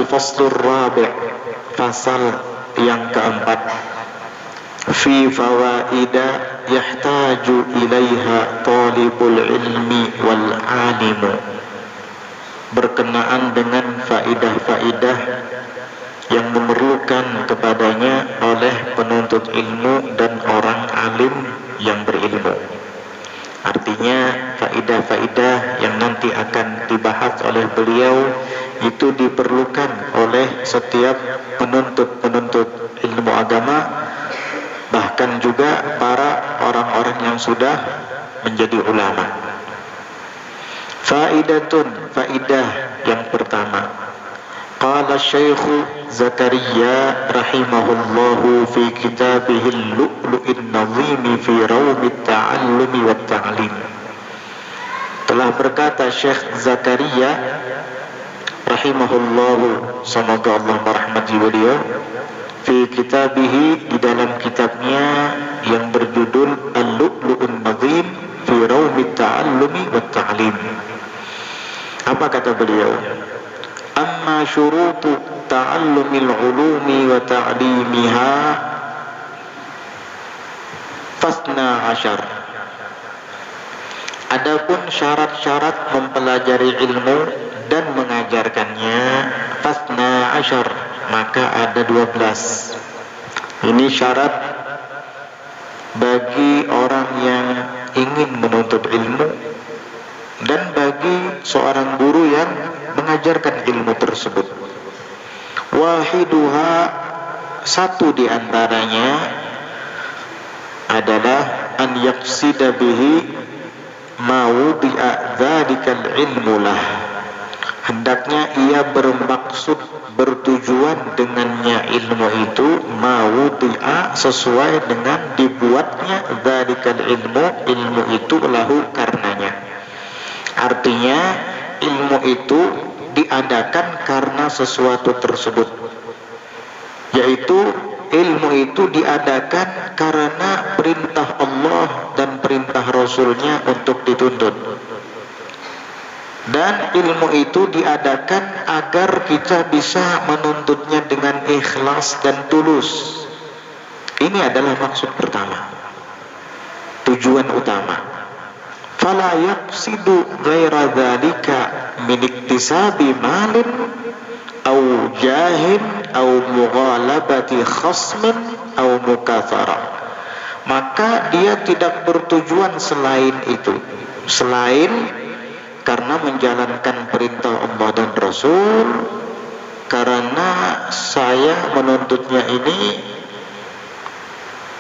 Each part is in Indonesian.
Al-Faslur Rabi', fasal yang keempat. Fi fawaida yahtaju ilaiha talibul ilmi wal alimu, berkenaan dengan faidah-faidah yang memerlukan kepadanya oleh penuntut ilmu dan orang alim yang berilmu. Artinya faidah-faidah yang nanti akan dibahas oleh beliau itu diperlukan oleh setiap penuntut ilmu agama, bahkan juga para orang-orang yang sudah menjadi ulama. Faidatun, faidah yang pertama. Qala Syekh Zakaria rahimahullahu fi kitabihil lu'lu'in nazim fi rawmit ta'allumi wat ta'lim. Telah berkata Syekh Zakaria rahimahullahu, semoga Allah merahmati beliau, fi kitabihi, di dalam kitabnya yang berjudul Al-Lu'lu'un Nazim fi Rawmit Ta'allumi wat Ta'lim. Apa kata beliau? Amma syurutu ta'allumil ulumi wa ta'limiha fasna asyar. Adapun syarat-syarat mempelajari ilmu dan mengajarkannya fasna asyar, maka ada 12. Ini syarat bagi orang yang ingin menuntut ilmu dan bagi seorang guru yang mengajarkan ilmu tersebut. Wahiduha, satu di antaranya adalah an yaqsida bihi mawdi'a dzalikal ilmu lah. Hendaknya ia bermaksud, bertujuan dengannya ilmu itu mawdi'a, sesuai dengan dibuatnya dzalikal ilmu itu lahu, karenanya. Artinya ilmu itu diadakan karena sesuatu tersebut, yaitu ilmu itu diadakan karena perintah Allah dan perintah Rasulnya untuk dituntut. Dan ilmu itu diadakan agar kita bisa menuntutnya dengan ikhlas dan tulus. Ini adalah maksud pertama, tujuan utama. Fala yaqsidu ghaira dzalika min iktisabi malin au jahin au mughalabati khasmin au mukathara. Maka dia tidak bertujuan selain itu, selain karena menjalankan perintah Allah dan Rasul, karena saya menuntutnya ini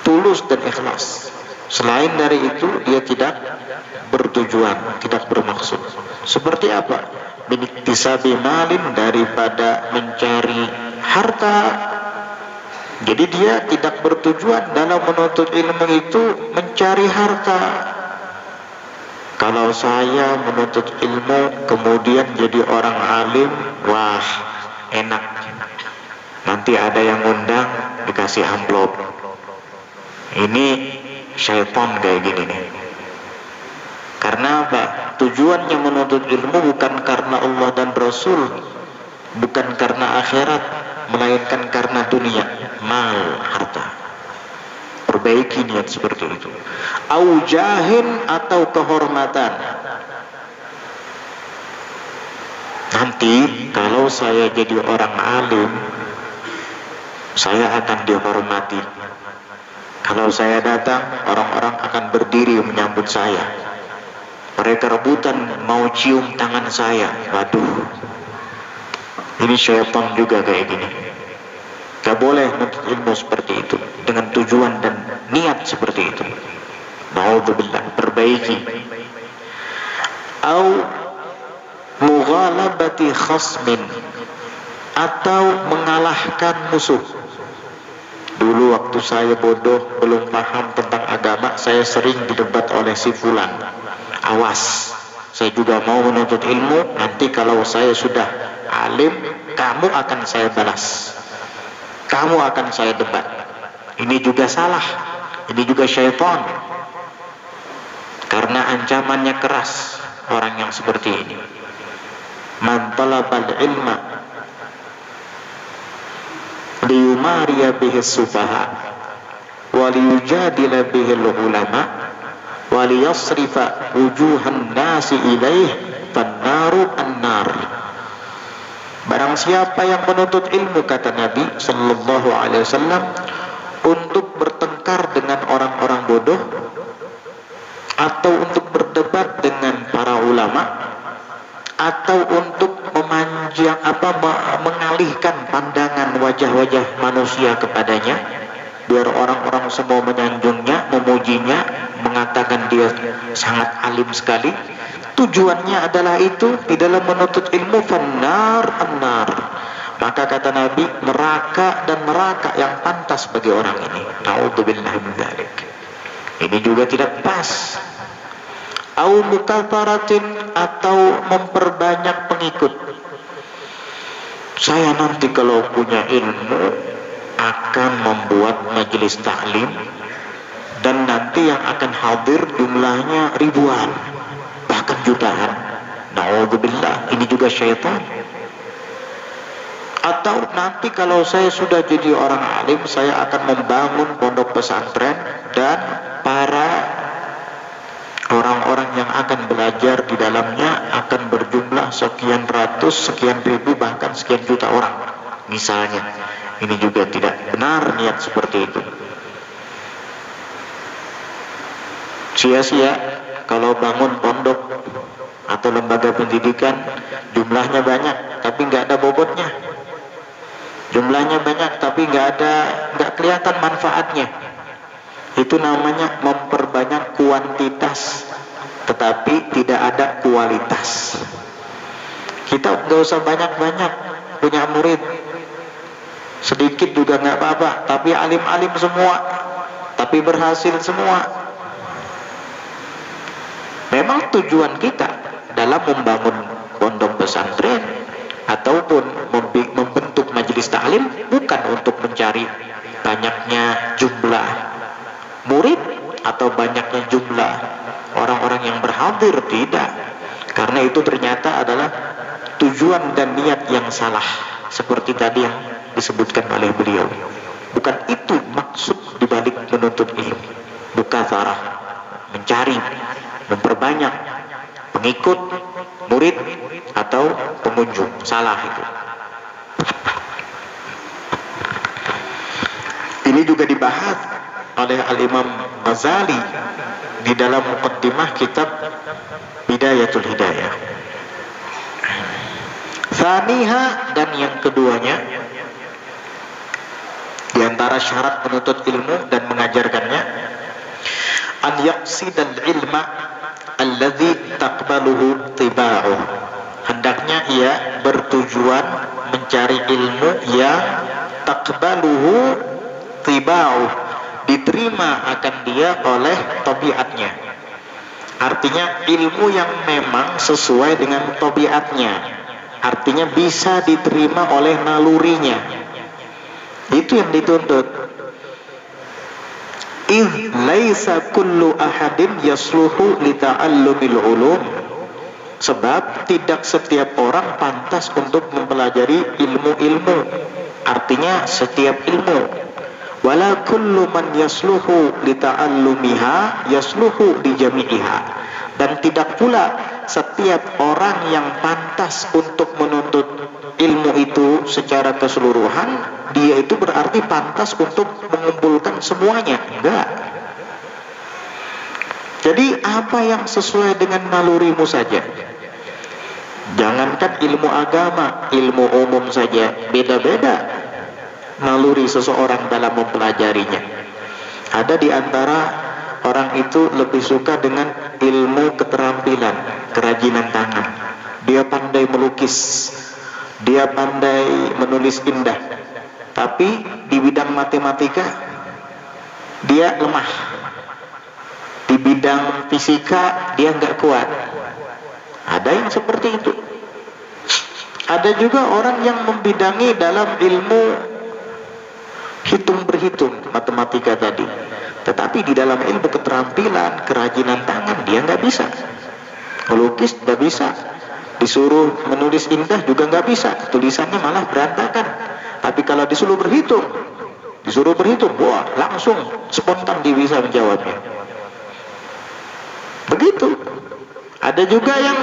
tulus dan ikhlas. Selain dari itu dia tidak bertujuan, tidak bermaksud. Seperti apa? Biniktisabi malin, daripada mencari harta. Jadi dia tidak bertujuan dalam menuntut ilmu itu mencari harta. Kalau saya menuntut ilmu kemudian jadi orang alim, wah enak, nanti ada yang undang dikasih amplop. Ini syaitan kayak gini nih. Karena apa? Tujuannya menuntut ilmu bukan karena Allah dan Rasul, bukan karena akhirat, melainkan karena dunia, mal, harta. Perbaiki niat seperti itu. Au jahin, atau kehormatan. Nanti kalau saya jadi orang alim, saya akan dihormati. Kalau saya datang, orang-orang akan berdiri menyambut saya. Mereka rebutan mau cium tangan saya. Waduh, ini syaitan juga kayak gini. Gak boleh menuntut ilmu seperti itu dengan tujuan dan niat seperti itu. Na'udzubillah, perbaiki. Au mughalabati khasmin, atau mengalahkan musuh. Dulu waktu saya bodoh, belum paham tentang agama, saya sering didebat oleh si fulan. Awas, saya juga mau menuntut ilmu, nanti kalau saya sudah alim, kamu akan saya balas, kamu akan saya debat. Ini juga salah, ini juga syaitan. Karena ancamannya keras orang yang seperti ini. Man talabal ilma liyumariya bihi sufaha wa liyujadila bihi ulama wa liyasrifa wujuhan nasi ilaih fannaru annar. Barang siapa yang menuntut ilmu, kata Nabi sallallahu alaihi wasallam, untuk bertengkar dengan orang-orang bodoh atau untuk berdebat dengan para ulama atau untuk mengalihkan pandangan wajah-wajah manusia kepadanya biar orang-orang semua menyanjungnya, memujinya, mengatakan dia sangat alim sekali, tujuannya adalah itu di dalam menuntut ilmu, fannar annar, maka kata Nabi, neraka dan neraka yang pantas bagi orang ini. Na'udzubillah min dzalik. Ini juga tidak pas. Au mukatharatin, atau memperbanyak pengikut. Saya nanti kalau punya ilmu akan membuat majelis taklim dan nanti yang akan hadir jumlahnya ribuan, bahkan jutaan. Na'udzubillah, ini juga syaitan. Atau nanti kalau saya sudah jadi orang alim, saya akan membangun pondok pesantren dan para orang-orang yang akan belajar di dalamnya akan berjumlah sekian ratus, sekian ribu, bahkan sekian juta orang misalnya. Ini juga tidak benar niat seperti itu. Sia-sia kalau bangun pondok atau lembaga pendidikan jumlahnya banyak tapi nggak ada bobotnya. Jumlahnya banyak tapi nggak kelihatan manfaatnya. Itu namanya memperbanyak kuantitas tetapi tidak ada kualitas. Kita nggak usah banyak-banyak punya murid, sedikit juga nggak apa-apa, tapi alim-alim semua, tapi berhasil semua. Memang tujuan kita dalam membangun pondok pesantren ataupun membentuk majelis taklim bukan untuk mencari banyaknya jumlah murid atau banyaknya jumlah orang-orang yang berhadir, tidak. Karena itu ternyata adalah tujuan dan niat yang salah, seperti tadi yang disebutkan oleh beliau. Bukan itu maksud dibalik menuntut ilmu. Mukatsarah, mencari, memperbanyak pengikut, murid atau pengunjung. Salah itu. Ini juga dibahas oleh Al-Imam Ghazali di dalam muqaddimah kitab Bidayatul Hidayah. Tsaniha, dan yang keduanya di antara syarat menuntut ilmu dan mengajarkannya, an yaqsidal ilma alladzi taqbaluhu tiba'u, hendaknya ia bertujuan mencari ilmu yang taqbaluhu tiba'u, diterima akan dia oleh tabiatnya. Artinya ilmu yang memang sesuai dengan tabiatnya, artinya bisa diterima oleh nalurinya. Itu yang dituntut. Idh laisa kullu ahadin yasluhu li ta'allumil ulum, sebab tidak setiap orang pantas untuk mempelajari ilmu-ilmu, artinya setiap ilmu. Wala kullu man yasluhu li ta'allumiha yasluhu li jami'iha, dan tidak pula setiap orang yang pantas untuk menuntut ilmu itu secara keseluruhan, dia itu berarti pantas untuk mengumpulkan semuanya. Enggak. Jadi apa yang sesuai dengan nalurimu saja. Jangankan ilmu agama, ilmu umum saja beda-beda naluri seseorang dalam mempelajarinya. Ada di antara orang itu lebih suka dengan ilmu keterampilan, kerajinan tangan. Dia pandai melukis, dia pandai menulis indah, tapi di bidang matematika dia lemah, di bidang fisika dia nggak kuat. Ada yang seperti itu. Ada juga orang yang membidangi dalam ilmu hitung berhitung, matematika tadi, tetapi di dalam ilmu keterampilan, kerajinan tangan dia nggak bisa. Melukis nggak bisa, disuruh menulis indah juga nggak bisa, tulisannya malah berantakan. Tapi kalau disuruh berhitung, wah langsung spontan dia bisa menjawabnya. Begitu. Ada juga yang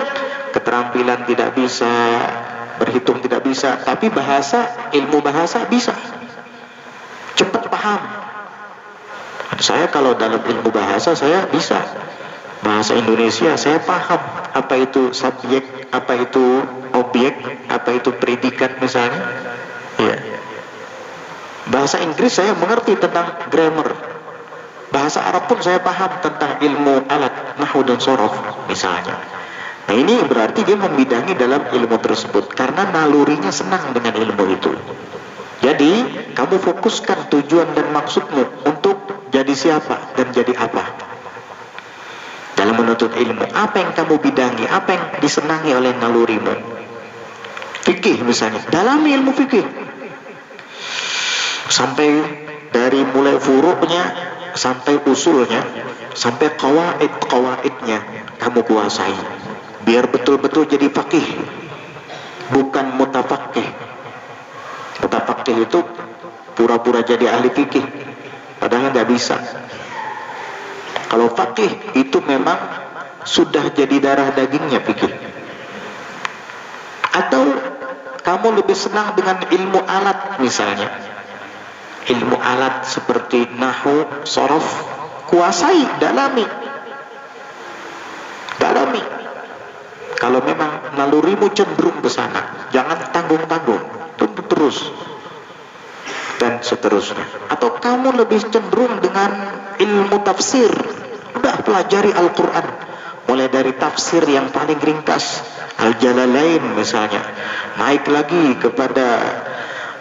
keterampilan tidak bisa, berhitung tidak bisa, tapi ilmu bahasa bisa, cepat paham. Saya kalau dalam ilmu bahasa saya bisa, bahasa Indonesia saya paham apa itu subjek, apa itu objek, apa itu predikat misalnya. Ya. Bahasa Inggris saya mengerti tentang grammar. Bahasa Arab pun saya paham tentang ilmu alat, nahwu dan sorof misalnya. Nah ini berarti dia membidangi dalam ilmu tersebut karena nalurinya senang dengan ilmu itu. Jadi kamu fokuskan tujuan dan maksudmu untuk jadi siapa dan jadi apa dalam menuntut ilmu. Apa yang kamu bidangi, apa yang disenangi oleh nalurimu. Fikih misalnya, dalami ilmu fikih sampai dari mulai furu'nya sampai usulnya, sampai qawaidnya kamu kuasai, biar betul-betul jadi faqih, bukan mutafaqih. Mutafaqih itu pura-pura jadi ahli fikih, padahal nggak bisa. Kalau faqih itu memang sudah jadi darah dagingnya fikih. Atau kamu lebih senang dengan ilmu alat misalnya, ilmu alat seperti nahwu, sorof, kuasai, dalami. Kalau memang nalurimu cenderung ke sana, jangan tanggung-tanggung, tunggu terus dan seterusnya. Atau kamu lebih cenderung dengan ilmu tafsir, udah pelajari Al-Quran, mulai dari tafsir yang paling ringkas, Al-Jalalain misalnya, naik lagi kepada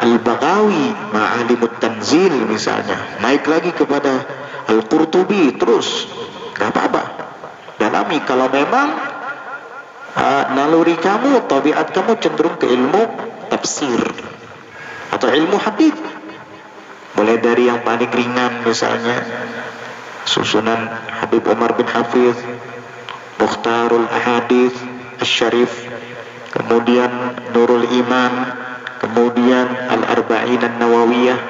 Al-Baghawi, Ma'alimut Tanzil misalnya, naik lagi kepada Al-Qurtubi, terus gak apa-apa, dalami. Kalau memang naluri kamu, tabiat kamu cenderung ke ilmu tafsir atau ilmu hadits, mulai dari yang paling ringan misalnya susunan Habib Umar bin Hafiz, Mukhtarul Ahadits Asy-Syarif, kemudian Nurul Iman, kemudian Al-Arba'in An-Nawawiyah,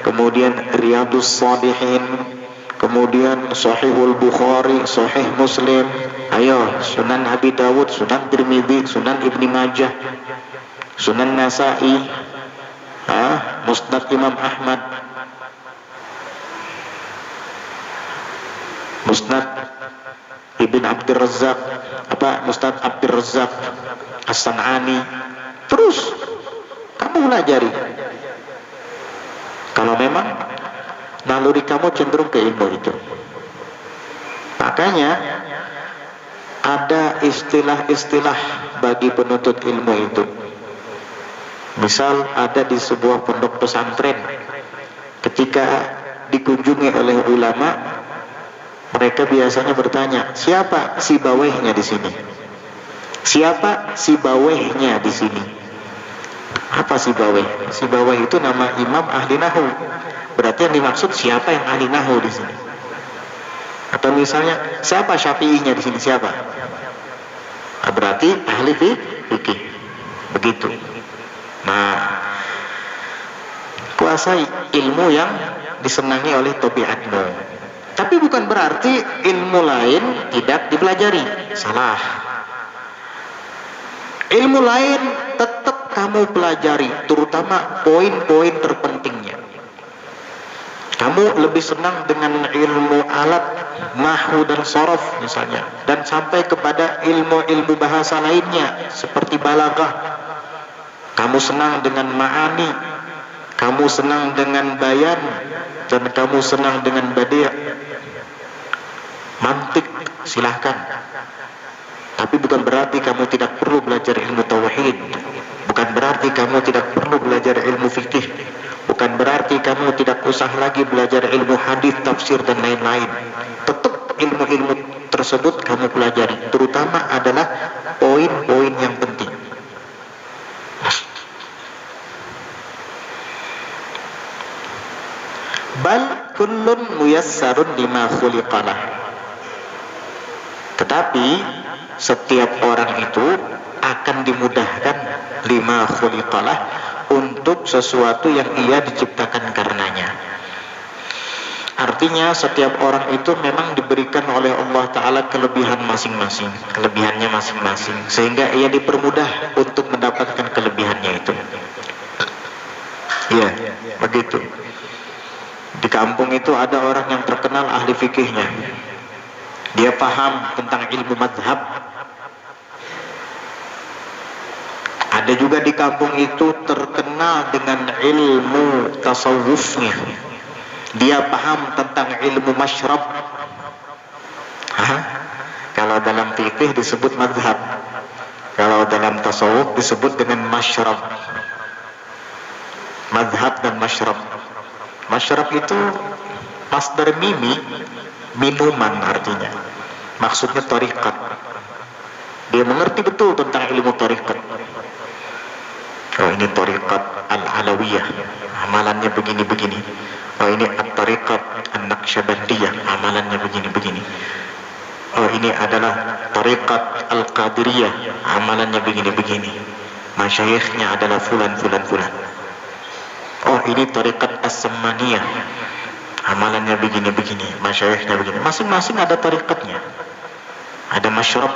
kemudian Riyadus Shalihin, kemudian Sahihul Bukhari, Sahih Muslim, Sunan Abi Dawud, Sunan Tirmidzi, Sunan Ibni Majah, Sunan Nasa'i, Musnad Imam Ahmad, Musnad Ibn Abdul Razzaq, Musnad Abdul Razzaq As-San'ani. Terus kamu pelajari. Kalau memang naluri kamu cenderung ke ilmu itu. Makanya ada istilah-istilah bagi penuntut ilmu itu. Misal ada di sebuah pondok pesantren, ketika dikunjungi oleh ulama, mereka biasanya bertanya, siapa si bawehnya di sini? Siapa si bawehnya di sini? Apa si baweh? Si baweh itu nama imam ahli nahwu. Berarti yang dimaksud siapa yang ahli nahwu di sini? Atau misalnya siapa syafi'inya di sini, siapa? Berarti ahli fikih. Begitu. Nah, kuasai ilmu yang disenangi oleh tabiatmu. Tapi bukan berarti ilmu lain tidak dipelajari. Salah. Ilmu lain tetap kamu pelajari, terutama poin-poin terpentingnya. Kamu lebih senang dengan ilmu alat, nahwu dan sorof misalnya, dan sampai kepada ilmu-ilmu bahasa lainnya seperti balaghah. Kamu senang dengan ma'ani, kamu senang dengan bayan, dan kamu senang dengan badi'. Mantik, silahkan. Tapi bukan berarti kamu tidak perlu belajar ilmu tauhid, bukan berarti kamu tidak perlu belajar ilmu fikih, bukan berarti kamu tidak usah lagi belajar ilmu hadis, tafsir dan lain-lain. Tetap ilmu-ilmu tersebut kamu pelajari, terutama adalah poin-poin yang penting. Bal kullun muyassarun lima khuliqalah. Tetapi setiap orang itu akan dimudahkan lima khuliqalah untuk untuk sesuatu yang ia diciptakan karenanya. Artinya setiap orang itu memang diberikan oleh Allah Ta'ala kelebihan masing-masing, kelebihannya masing-masing, sehingga ia dipermudah untuk mendapatkan kelebihannya itu. Iya, begitu. Di kampung itu ada orang yang terkenal ahli fikihnya. Dia paham tentang ilmu madhab. Ada juga di kampung itu terkenal dengan ilmu tasawufnya. Dia paham tentang ilmu masyrab. Kalau dalam fikih disebut madhab, kalau dalam tasawuf disebut dengan masyrab. Madhab dan masyrab. Masyrab itu masdar mimi, minuman artinya. Maksudnya tarikat. Dia mengerti betul tentang ilmu tarikat. Oh, ini tarikat al-alawiyah, amalannya begini-begini. Oh, ini at-tarikat an-naqsyabandiyah, amalannya begini-begini. Oh, ini adalah tarikat al-qadiriyah, amalannya begini-begini. Masyayikhnya adalah fulan. Oh, ini tarikat as-sammaniyah, amalannya begini-begini, masyayikhnya begini. Masing-masing ada tarikatnya. Ada masyrab.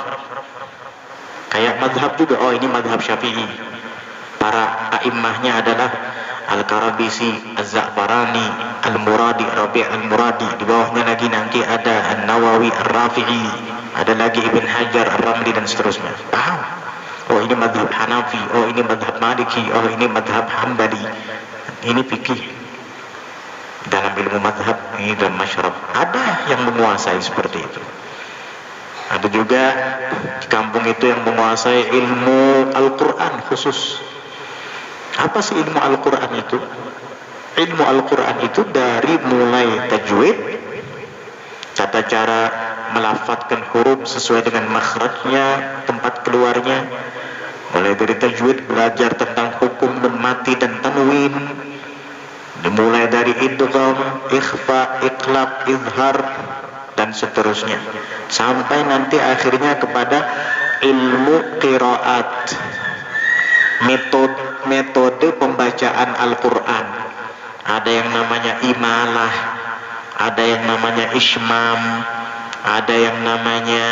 Kayak madhab juga. Oh, ini madhab Syafi'i. Para a'immahnya adalah Al-Karabisi, Az-Za'barani, Al-Muradi, Rabi' Al-Muradi. Di bawahnya lagi nanti ada An-Nawawi, Ar-Rafi'i, ada lagi Ibn Hajar, Ar-Ramli, dan seterusnya. Paham? Oh, ini madhab Hanafi, oh ini madhab Maliki, oh ini madhab Hanbali. Ini fikih. Dalam ilmu madhab, ini dalam masyrab. Ada yang menguasai seperti itu. Ada juga di kampung itu yang menguasai ilmu Al-Quran khusus. Apa sih ilmu Al-Quran itu? Ilmu Al-Quran itu dari mulai tajwid, tata cara melafadzkan huruf sesuai dengan makhrajnya, tempat keluarnya. Mulai dari tajwid, belajar tentang hukum nun mati dan tanwin. Dimulai dari idgham, ikhfa, iqlab, izhar, dan seterusnya. Sampai nanti akhirnya kepada ilmu qiraat. Metode pembacaan Al-Quran. Ada yang namanya imalah, ada yang namanya ismam, ada yang namanya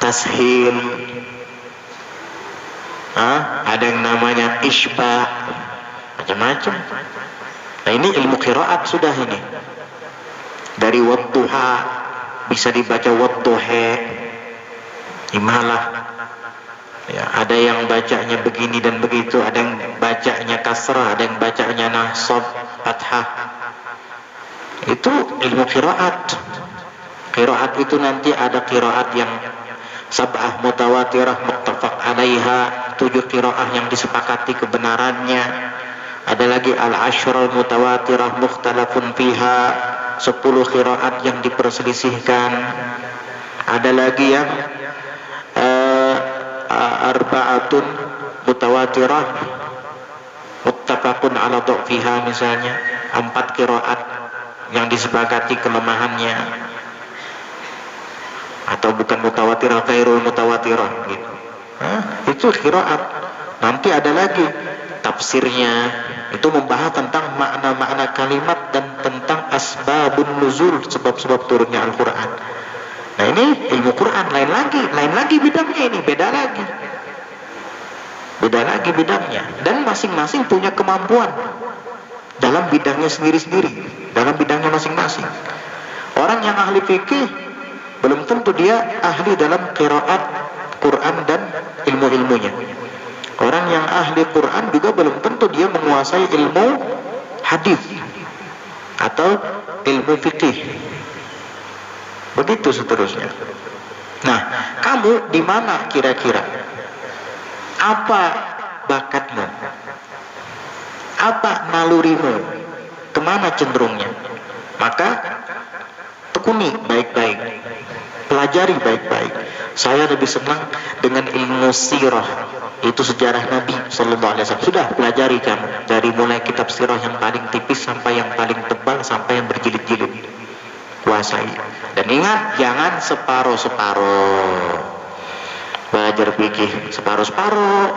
tashil, ada yang namanya isba, macam-macam. Nah, ini ilmu qiraat sudah ini. Dari wadduha bisa dibaca wadduha, imalah. Ya, ada yang bacanya begini dan begitu, ada yang bacanya kasrah, ada yang bacanya nasab, fathah. Itu ilmu qiraat. Qiraat itu nanti ada qiraat yang sab'ah mutawatirah muttafaq alaiha, 7 qiraah yang disepakati kebenarannya. Ada lagi al-ashrul mutawatirah mukhtalafun fiha, 10 qiraat yang diperselisihkan. Ada lagi yang arba'atun mutawatirah muttafaqun ala dha'fiha, misalnya 4 qiraat yang disepakati kelemahannya. Atau bukan mutawatirah, ghairul mutawatirah gitu. Itu qiraat. Nanti ada lagi tafsirnya, itu membahas tentang makna-makna kalimat dan tentang asbabun nuzul, sebab-sebab turunnya Al-Quran. Nah, ini ilmu Quran, lain lagi bidangnya, ini beda lagi bidangnya. Dan masing-masing punya kemampuan dalam bidangnya sendiri-sendiri, dalam bidangnya masing-masing. Orang yang ahli fikih belum tentu dia ahli dalam qiraat Quran dan ilmu-ilmunya. Orang yang ahli Quran juga belum tentu dia menguasai ilmu hadis atau ilmu fikih. Begitu seterusnya. Nah, kamu di mana kira-kira? Apa bakatmu? Apa nalurimu? Kemana cenderungnya? Maka tekuni baik-baik, pelajari baik-baik. Saya lebih senang dengan ilmu sirah, itu sejarah Nabi Sallallahu Alaihi Wasallam. Sudah pelajari kamu dari mulai kitab sirah yang paling tipis sampai yang paling tebal sampai yang berjilid-jilid. Kuasai. Dan ingat, jangan separuh-separuh. Belajar fikih separuh-separuh,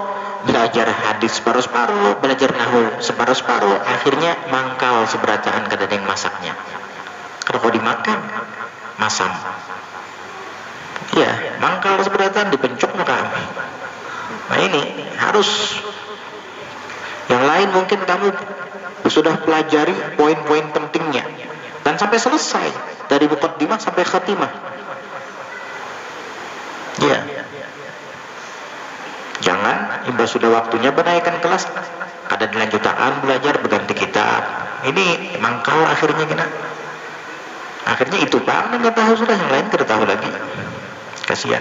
belajar hadis separuh-separuh, belajar nahwu separuh-separuh, akhirnya mangkal seberataan kada ada yang masaknya. Kalau dimakan masam, ya mangkal seberataan dipencok maka. Nah ini harus. Yang lain mungkin kamu sudah pelajari poin-poin pentingnya dan sampai selesai dari muqaddimah sampai khatimah. Ya. Jangan imbas sudah waktunya menaikkan kelas ada dilanjutan belajar berganti kitab. Ini mangkal akhirnya kena. Akhirnya itu Pak nggak tahu sudah, yang lain tidak tahu lagi. Kasihan.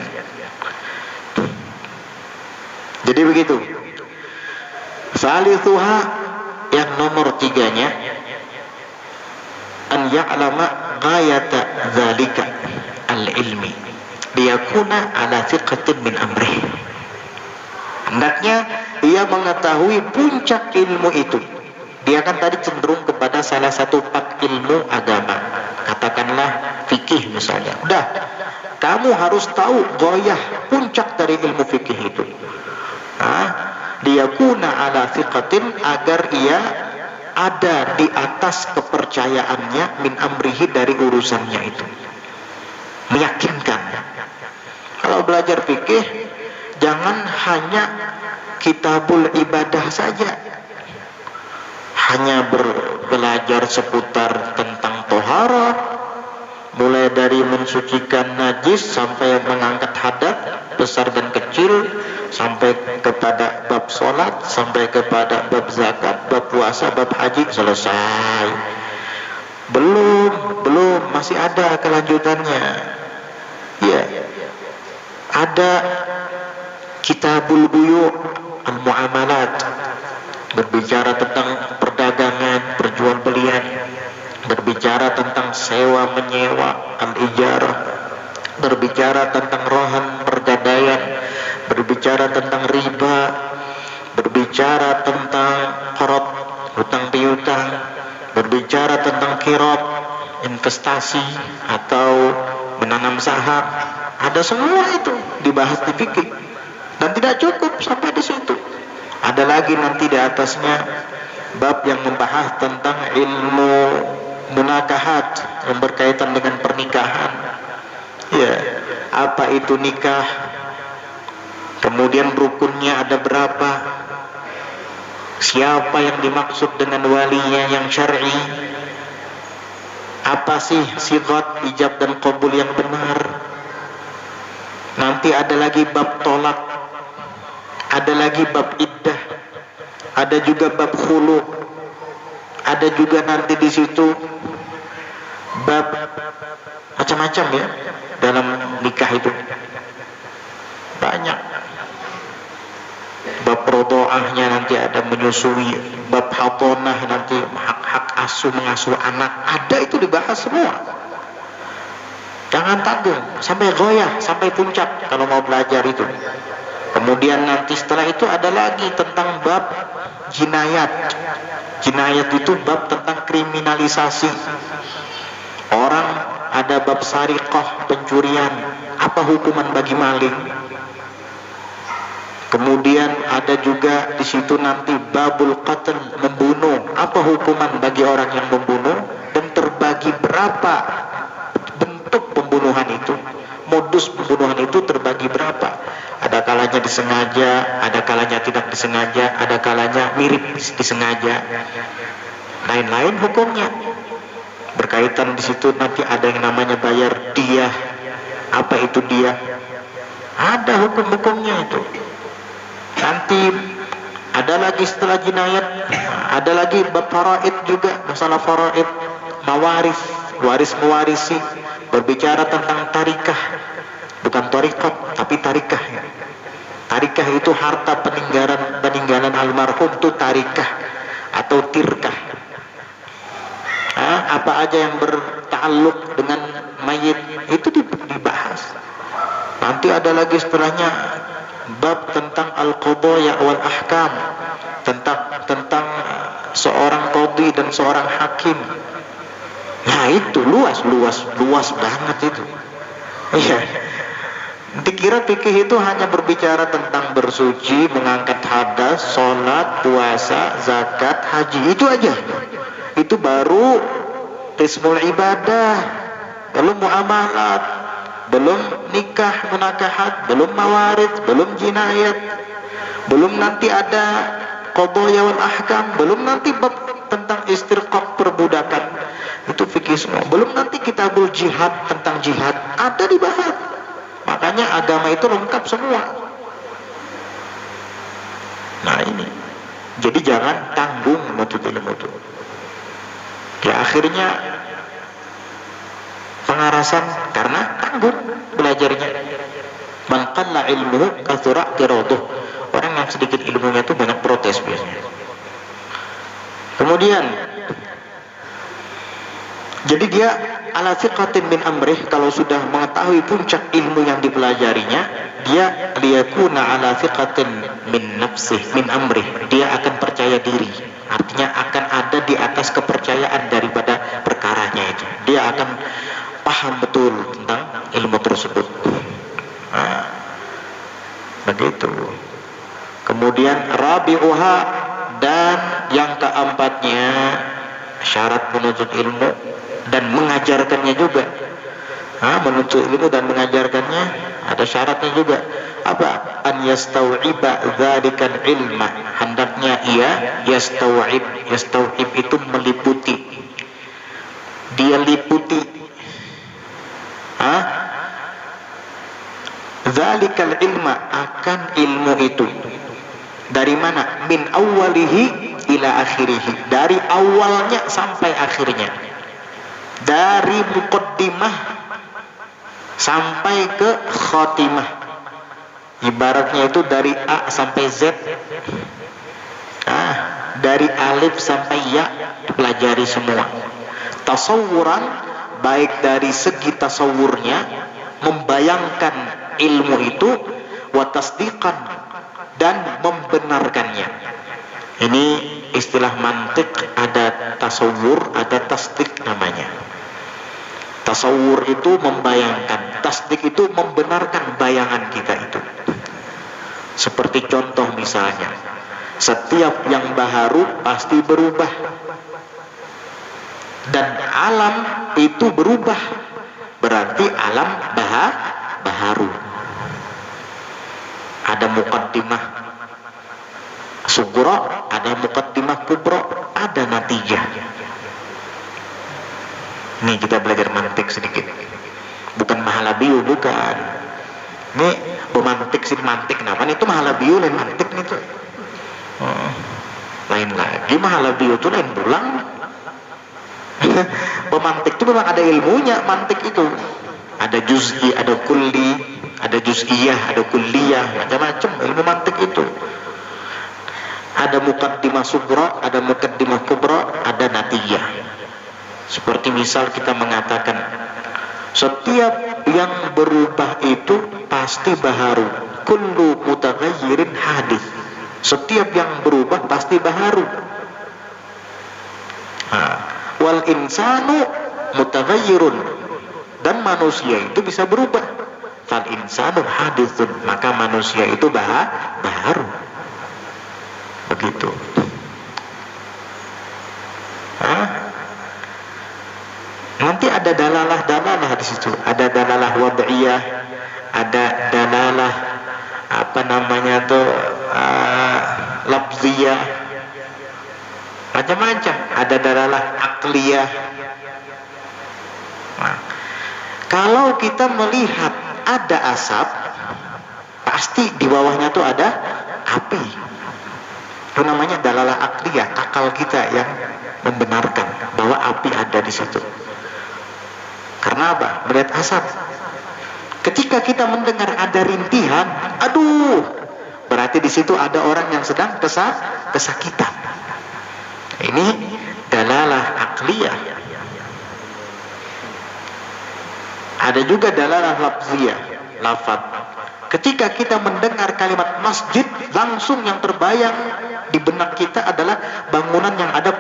Jadi begitu. Salisuha, yang nomor 3-nya, an ya'lama ghayata dzalika al-ilmi liyakuna ala thiqatin min amrih. Hendaknya ia mengetahui puncak ilmu itu. Dia kan tadi cenderung kepada salah satu part ilmu agama, katakanlah fikih misalnya. Udah, kamu harus tahu goyah puncak dari ilmu fikih itu. Liyakuna ala thiqatin, agar ia ada di atas kepercayaannya min amrihi, dari urusannya itu. Meyakinkan. Kalau belajar fikih jangan hanya kitabul ibadah saja, hanya belajar seputar tentang toharat, mulai dari mensucikan najis sampai mengangkat hadat besar dan kecil, sampai kepada bab sholat, sampai kepada bab zakat, bab puasa, bab haji, selesai. Belum, masih ada kelanjutannya. Ya, ada kitabul buyu' al-muamalat, berbicara tentang perdagangan, perjual belian, berbicara tentang sewa menyewa, al-ijarah, berbicara tentang rohan pergadaian, berbicara tentang riba, berbicara tentang qarad, hutang piutang, berbicara tentang qirad, investasi atau menanam saham. Ada semua itu dibahas di fikih. Dan tidak cukup sampai di situ. Ada lagi nanti di atasnya bab yang membahas tentang ilmu munakahat, yang berkaitan dengan pernikahan. Ya, apa itu nikah? Kemudian rukunnya ada berapa? Siapa yang dimaksud dengan walinya yang syar'i? Apa sih sifat ijab dan qabul yang benar? Nanti ada lagi bab tolak, ada lagi bab iddah, ada juga bab khulu, ada juga nanti di situ bab macam-macam ya dalam nikah itu. Banyak. Bab rodoahnya nanti ada menyusui, bab hatonah nanti hak-hak asuh mengasuh anak, ada itu dibahas semua. Jangan tanggung sampai goyah, sampai puncak kalau mau belajar itu. Kemudian nanti setelah itu ada lagi tentang bab jinayat. Jinayat itu bab tentang kriminalisasi. Orang ada bab sariqah, pencurian, apa hukuman bagi maling. Kemudian ada juga di situ nanti babul qatl, membunuh, apa hukuman bagi orang yang membunuh, dan terbagi berapa bentuk pembunuhan itu, modus pembunuhan itu terbagi berapa. Ada kalanya disengaja, ada kalanya tidak disengaja, ada kalanya mirip disengaja. Lain-lain hukumnya. Berkaitan di situ nanti ada yang namanya bayar diyah. Apa itu diyah? Ada hukum-hukumnya itu. Nanti ada lagi setelah jinayat, ada lagi bab faraid juga, masalah faraid, mawaris, waris mewarisi, berbicara tentang tarikah, bukan thariqat tapi tarikah ya. Tarikah itu harta peninggalan almarhum, itu tarikah atau tirkah. Apa aja yang bertakluk dengan mayit itu dibahas. Nanti ada lagi setelahnya bab tentang al-qadaya wal ahkam, tentang seorang qadhi dan seorang hakim. Nah itu luas banget itu. Iya. Dikira fikih itu hanya berbicara tentang bersuci, mengangkat hadas, sholat, puasa, zakat, haji, itu aja. Itu baru qismul ibadah, belum muamalat, belum nikah, munakahat, belum mawarid, belum jinayat, belum nanti ada qadaya wal ahkam, belum nanti bab tentang istirqaq perbudakan, itu fikih semua. Belum nanti kitabul jihad, tentang jihad, ada dibahas. Makanya agama itu lengkap semua. Nah ini, jadi jangan tanggung menuntut ilmu itu. Ya akhirnya pengarasan karena tanggung belajarnya. Man qalla ilmuhu katsura tiraduh. Orang yang sedikit ilmunya itu banyak protes biasanya. Kemudian jadi dia ala thiqatin min amrih, kalau sudah mengetahui puncak ilmu yang dipelajarinya, dia liyakuna ala thiqatin min nafsih min amrih, dia akan percaya diri, artinya akan ada di atas kepercayaan daripada perkaranya itu. Dia akan paham betul tentang ilmu tersebut. Nah, begitu. Kemudian rabi'uha, dan yang keempatnya syarat menuntut ilmu dan mengajarkannya juga. Menuntut ilmu dan mengajarkannya ada syaratnya juga. Apa? An yastau'iba dzalikal ilma, hendaknya ia yastau'ib. Yastau'ib itu meliputi, dia liputi dzalikal ilma, akan ilmu itu. Dari mana? Min awwalihi ila akhirihi, dari awalnya sampai akhirnya, dari muqaddimah sampai ke khotimah. Ibaratnya itu dari A sampai Z, dari alif sampai ya, pelajari semua. Tasawuran, baik dari segi tasawurnya, membayangkan ilmu itu, wa tasdiqan, dan membenarkannya. Ini istilah mantik, ada tasawur, ada tasdik namanya. Tasawur itu membayangkan, tasdik itu membenarkan bayangan kita itu. Seperti contoh misalnya, setiap yang baharu pasti berubah, dan alam itu berubah, berarti alam baharu. Ada muqaddimah sughra, ada muqaddimah kubra, ada natijah. Nih kita belajar mantik sedikit, bukan mahalabiyu, bukan. Ini pemantik sih, mantik kenapa? Itu mahalabiyu lain mantik nih tuh. Lain lagi, mahalabiyu itu lain pulang. Pemantik itu memang ada ilmunya, mantik itu. Ada juz'i, ada kulli, ada juz'iyah, ada kulliyah, macam-macam ilmu mantik itu. Ada muqaddimah sughra, ada muqaddimah kubra, ada natijah. Seperti misal kita mengatakan, setiap yang berubah itu pasti baharu. Kullu mutaghayyirin hadits. Setiap yang berubah pasti baharu. Wal insanu mutaghayyirun, dan manusia itu bisa berubah. Fal insanu haditsun, maka manusia itu baharu. Begitu. Nanti ada dalalah di situ. Ada dalalah wad'iyah, ada dalalah lafziyah, macam-macam. Ada dalalah aqliyah. Kalau kita melihat ada asap, pasti di bawahnya tuh ada api. Itu namanya dalalah aqliyah, akal kita yang membenarkan bahwa api ada di situ. Karena apa? Melihat asap. Ketika kita mendengar ada rintihan, aduh, berarti di situ ada orang yang sedang kesakitan. Ini dalalah aqliyah. Ada juga dalalah lafziyah, lafaz. Ketika kita mendengar kalimat masjid, langsung yang terbayang di benak kita adalah bangunan yang ada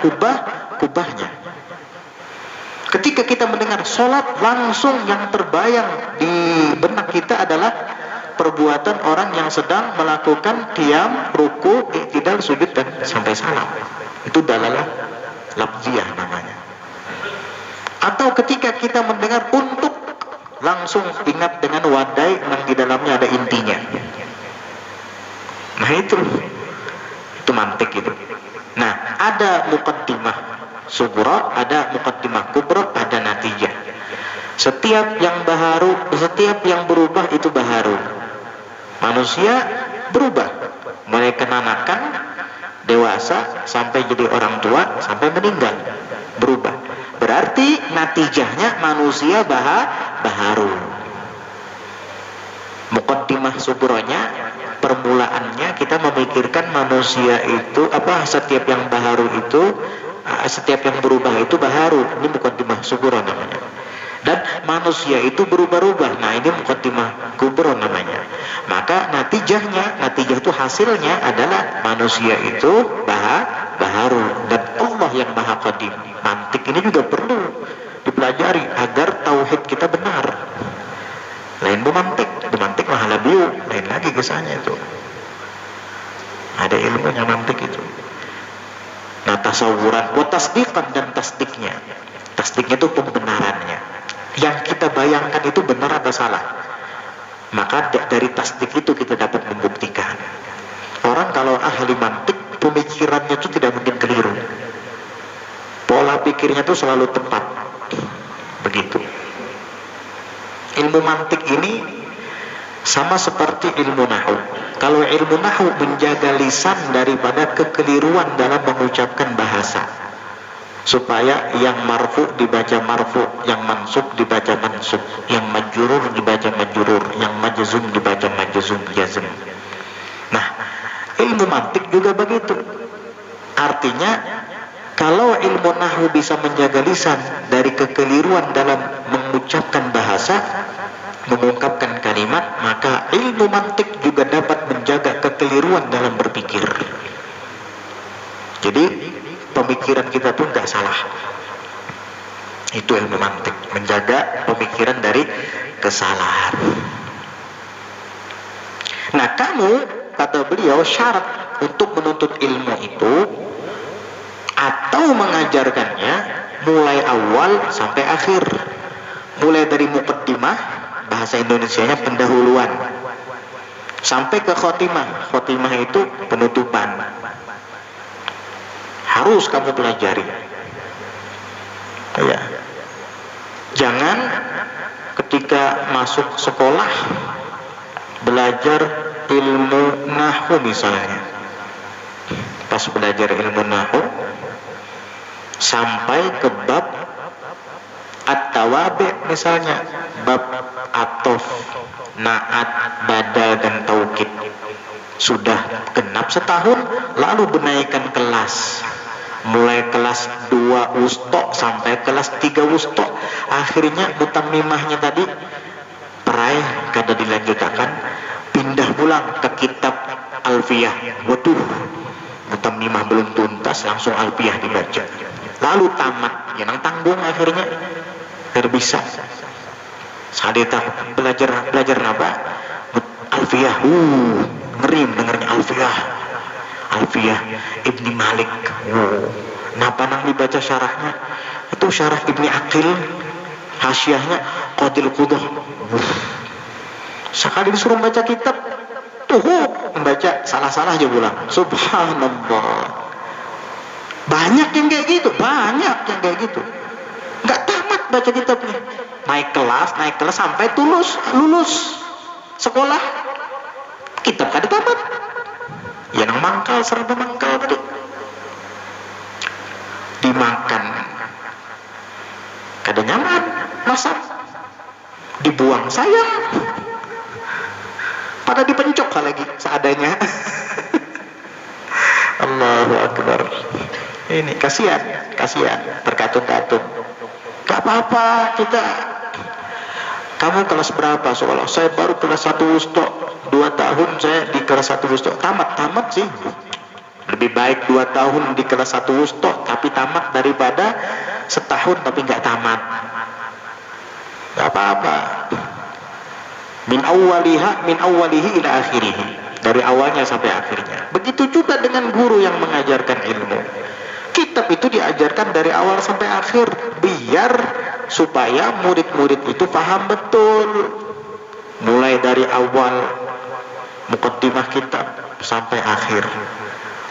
kubahnya. Ketika kita mendengar sholat, langsung yang terbayang di benak kita adalah perbuatan orang yang sedang melakukan qiyam, ruku, i'tidal, sujud dan sampai salam. Itu dalalah lafziyah namanya. Atau ketika kita mendengar untuk, langsung ingat dengan wadai yang di dalamnya ada intinya. Nah itu mantik itu. Nah, ada muqaddimah sughra, ada muqaddimah kubra, ada natijah. Setiap yang baharu, setiap yang berubah itu baharu. Manusia berubah, mulai kenanakan, dewasa, sampai jadi orang tua, sampai meninggal, berubah. Berarti natijahnya manusia baharu. Muqaddimah sughronya, permulaannya kita memikirkan manusia itu setiap yang baharu itu, setiap yang berubah itu baharu. Ini muqaddimah sughra namanya. Dan manusia itu berubah-ubah. Nah, ini muqaddimah kubra namanya. Maka natijah itu hasilnya adalah manusia itu baharu, dan Allah yang maha qadim. Mantik ini juga perlu dipelajari agar tauhid kita benar. Lain bumantik mah labiu, lain lagi kesannya itu. Ada ilmunya mantik itu. Nah, tasawuran, tasdiqan dan tasdiknya. Tasdiknya itu pembenarannya. Yang kita bayangkan itu benar atau salah. Maka dari tasdik itu kita dapat membuktikan. Orang kalau ahli mantik, pemikirannya itu tidak mungkin keliru. Pola pikirnya itu selalu tepat. Begitu. Ilmu mantik ini sama seperti ilmu nahwu. Kalau ilmu nahwu menjaga lisan daripada kekeliruan dalam mengucapkan bahasa, supaya yang marfu dibaca marfu, yang mansub dibaca mansub, yang majrur dibaca majrur, yang majzum dibaca majzum jazm. Nah, ilmu mantik juga begitu. Artinya, kalau ilmu nahwu bisa menjaga lisan dari kekeliruan dalam mengucapkan bahasa, mengungkapkan kalimat, maka ilmu mantik juga dapat menjaga kekeliruan dalam berpikir. Jadi pemikiran kita pun tidak salah. Itu ilmu mantik, menjaga pemikiran dari kesalahan. Nah, kamu, kata beliau, syarat untuk menuntut ilmu itu atau mengajarkannya mulai awal sampai akhir. Mulai dari muqaddimah, bahasa Indonesianya pendahuluan, sampai ke khotimah. Khotimah itu penutupan. Harus kamu pelajari. Ya. Jangan ketika masuk sekolah belajar ilmu nahwu misalnya. Pas belajar ilmu nahwu sampai ke bab at-tawabi misalnya, bab atof, naat, badal dan taukid. Sudah genap setahun, lalu menaikkan kelas. Mulai kelas 2 wusto sampai kelas 3 wusto. Akhirnya mutammimahnya tadi perai kada dilanjutkan, pindah pulang ke kitab Alfiyah. Waduh, mutammimah belum tuntas, langsung Alfiyah dibaca. Lalu tamat, yang tanggung akhirnya terbisa. Sadeta belajar apa? Alfiyah. Ngeri mendengarnya Alfiyah Ibni Malik. Napa nang dibaca syarahnya? Itu syarah Ibni Aqil, hasyiahnya Qadil Quduh. Sekali disuruh baca kitab, membaca salah-salah aja pulang. Subhanallah. Banyak yang kayak gitu, nggak tamat baca kitabnya. Naik kelas sampai lulus sekolah, kitab kada tamat. Ya nang mangkal, serba mangkal tadi. Dimakan kada nyaman, masak dibuang sayang, pada dipencok lagi seadanya. Allahu Akbar. Ini kasihan, terkatun-katun. Gak apa-apa, kamu kelas berapa sekolah? Saya baru kelas 1 wusto, 2 tahun saya di kelas 1 wusto. Tamat sih. Lebih baik 2 tahun di kelas 1 wusto tapi tamat daripada setahun tapi gak tamat. Gak apa-apa. min awwalihi ila akhirih, dari awalnya sampai akhirnya. Begitu juga dengan guru yang mengajarkan ilmu. Kitab itu diajarkan dari awal sampai akhir, biar supaya murid-murid itu paham betul, mulai dari awal muqaddimah kitab sampai akhir.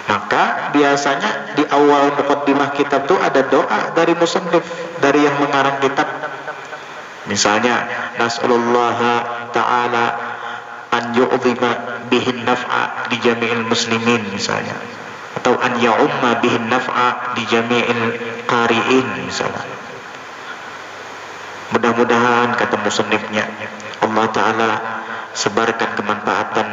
Maka biasanya di awal muqaddimah kitab itu ada doa dari musannif, dari yang mengarang kitab. Misalnya, nas'alullaha ta'ala an yu'zima bihin naf'a di jami'il muslimin misalnya, atau an ya'umma bihin naf'a di jami'il qari'in misalnya. Mudah-mudahan, kata musannifnya, Allah Ta'ala sebarkan kemanfaatan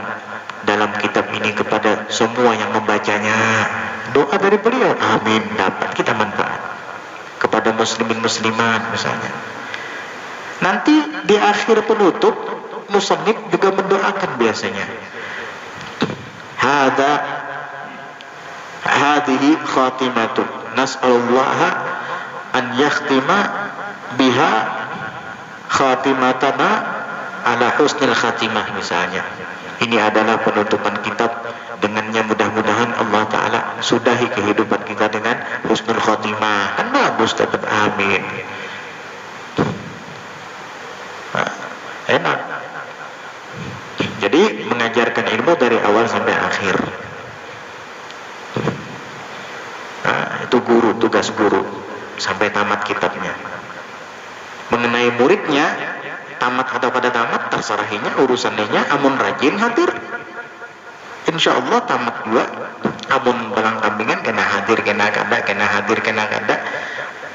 dalam kitab ini kepada semua yang membacanya. Doa dari beliau, amin, dapat kita manfaat. Kepada muslimin muslimat misalnya. Nanti di akhir penutup, musannif juga mendoakan biasanya, hadhihi khatimatu nas'alullaha an yakhtima biha khatimatana ala husnil khatimah misalnya. Ini adalah penutupan kitab, dengannya mudah-mudahan Allah Ta'ala sudahi kehidupan kita dengan husnul khatimah. Kan bagus, dapat amin. Enak. Jadi mengajarkan ilmu dari awal sampai akhir. Itu guru, tugas guru sampai tamat kitabnya. Mengenai muridnya, tamat atau pada tamat terserahinya, urusannya. Amun rajin hadir, insya Allah tamat juga. Amun balang kambingan kena hadir kena kada.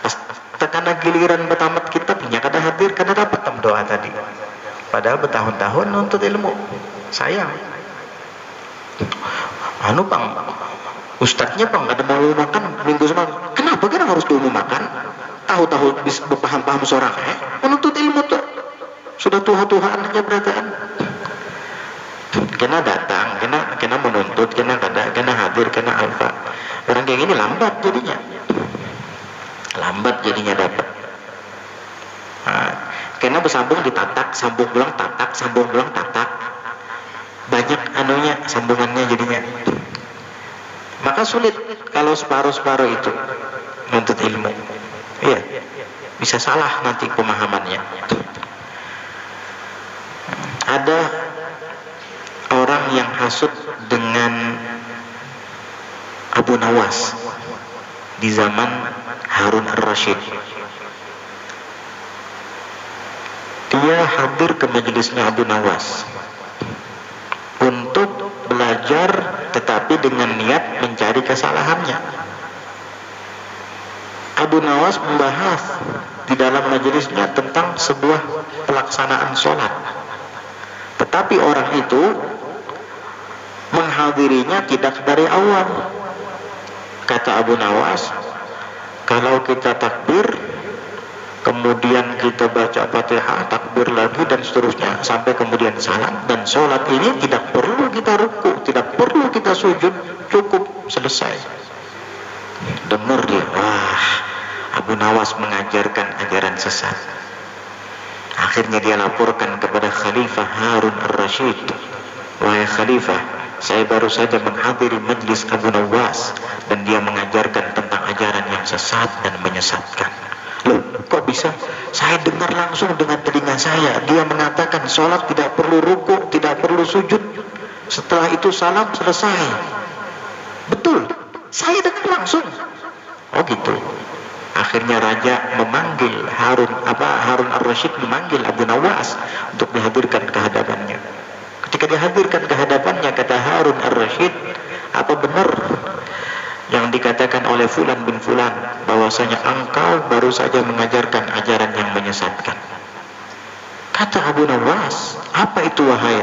Pas tekana giliran bertamat kitabnya kada hadir, kada dapat doa tadi. Padahal bertahun-tahun nuntut ilmu. Sayang. Pang, ustadznya pang ada mau makan minggu semalam. Kenapa kita harus dulu makan? Tahu-tahu bisa berpaham-paham seorang menuntut ilmu tuh. Sudah tuha-tuhaan aja berataan. Kena datang, kena menuntut, kena hadir, kena alfa. Orang kayak gini lambat jadinya dapat. Kena bersambung ditatak, sambung belang tatak. Banyak anunya, sambungannya jadinya. Maka sulit kalau separuh-separuh itu menuntut ilmu. Iya, bisa salah nanti pemahamannya. Ada orang yang hasud dengan Abu Nawas di zaman Harun ar-Rasyid. Dia hadir ke majelisnya Abu Nawas untuk belajar, tetapi dengan niat mencari kesalahannya. Abu Nawas membahas di dalam majelisnya tentang sebuah pelaksanaan sholat, tetapi orang itu menghadirinya tidak dari awal. Kata Abu Nawas, kalau kita takbir, kemudian kita baca Fatihah, takbir lagi dan seterusnya sampai kemudian salam, dan sholat ini tidak perlu kita ruku, tidak perlu kita sujud, cukup selesai. Dengar dia, wah, Abu Nawas mengajarkan ajaran sesat. Akhirnya dia laporkan kepada Khalifah Harun ar-Rasyid, wahai Khalifah, saya baru saja menghadiri majlis Abu Nawas dan dia mengajarkan tentang ajaran yang sesat dan menyesatkan. Loh, kok bisa? Saya dengar langsung dengan telinga saya. Dia mengatakan sholat tidak perlu ruku, tidak perlu sujud. Setelah itu salam, selesai. Betul, saya dengar langsung. Oh gitu. Akhirnya raja memanggil Harun ar-Rasyid memanggil Abu Nawas untuk dihadirkan ke hadapannya. Ketika dihadirkan ke hadapannya, kata Harun ar-Rasyid, apa benar yang dikatakan oleh Fulan bin Fulan bahwasanya engkau baru saja mengajarkan ajaran yang menyesatkan? Kata Abu Nawas, apa itu wahai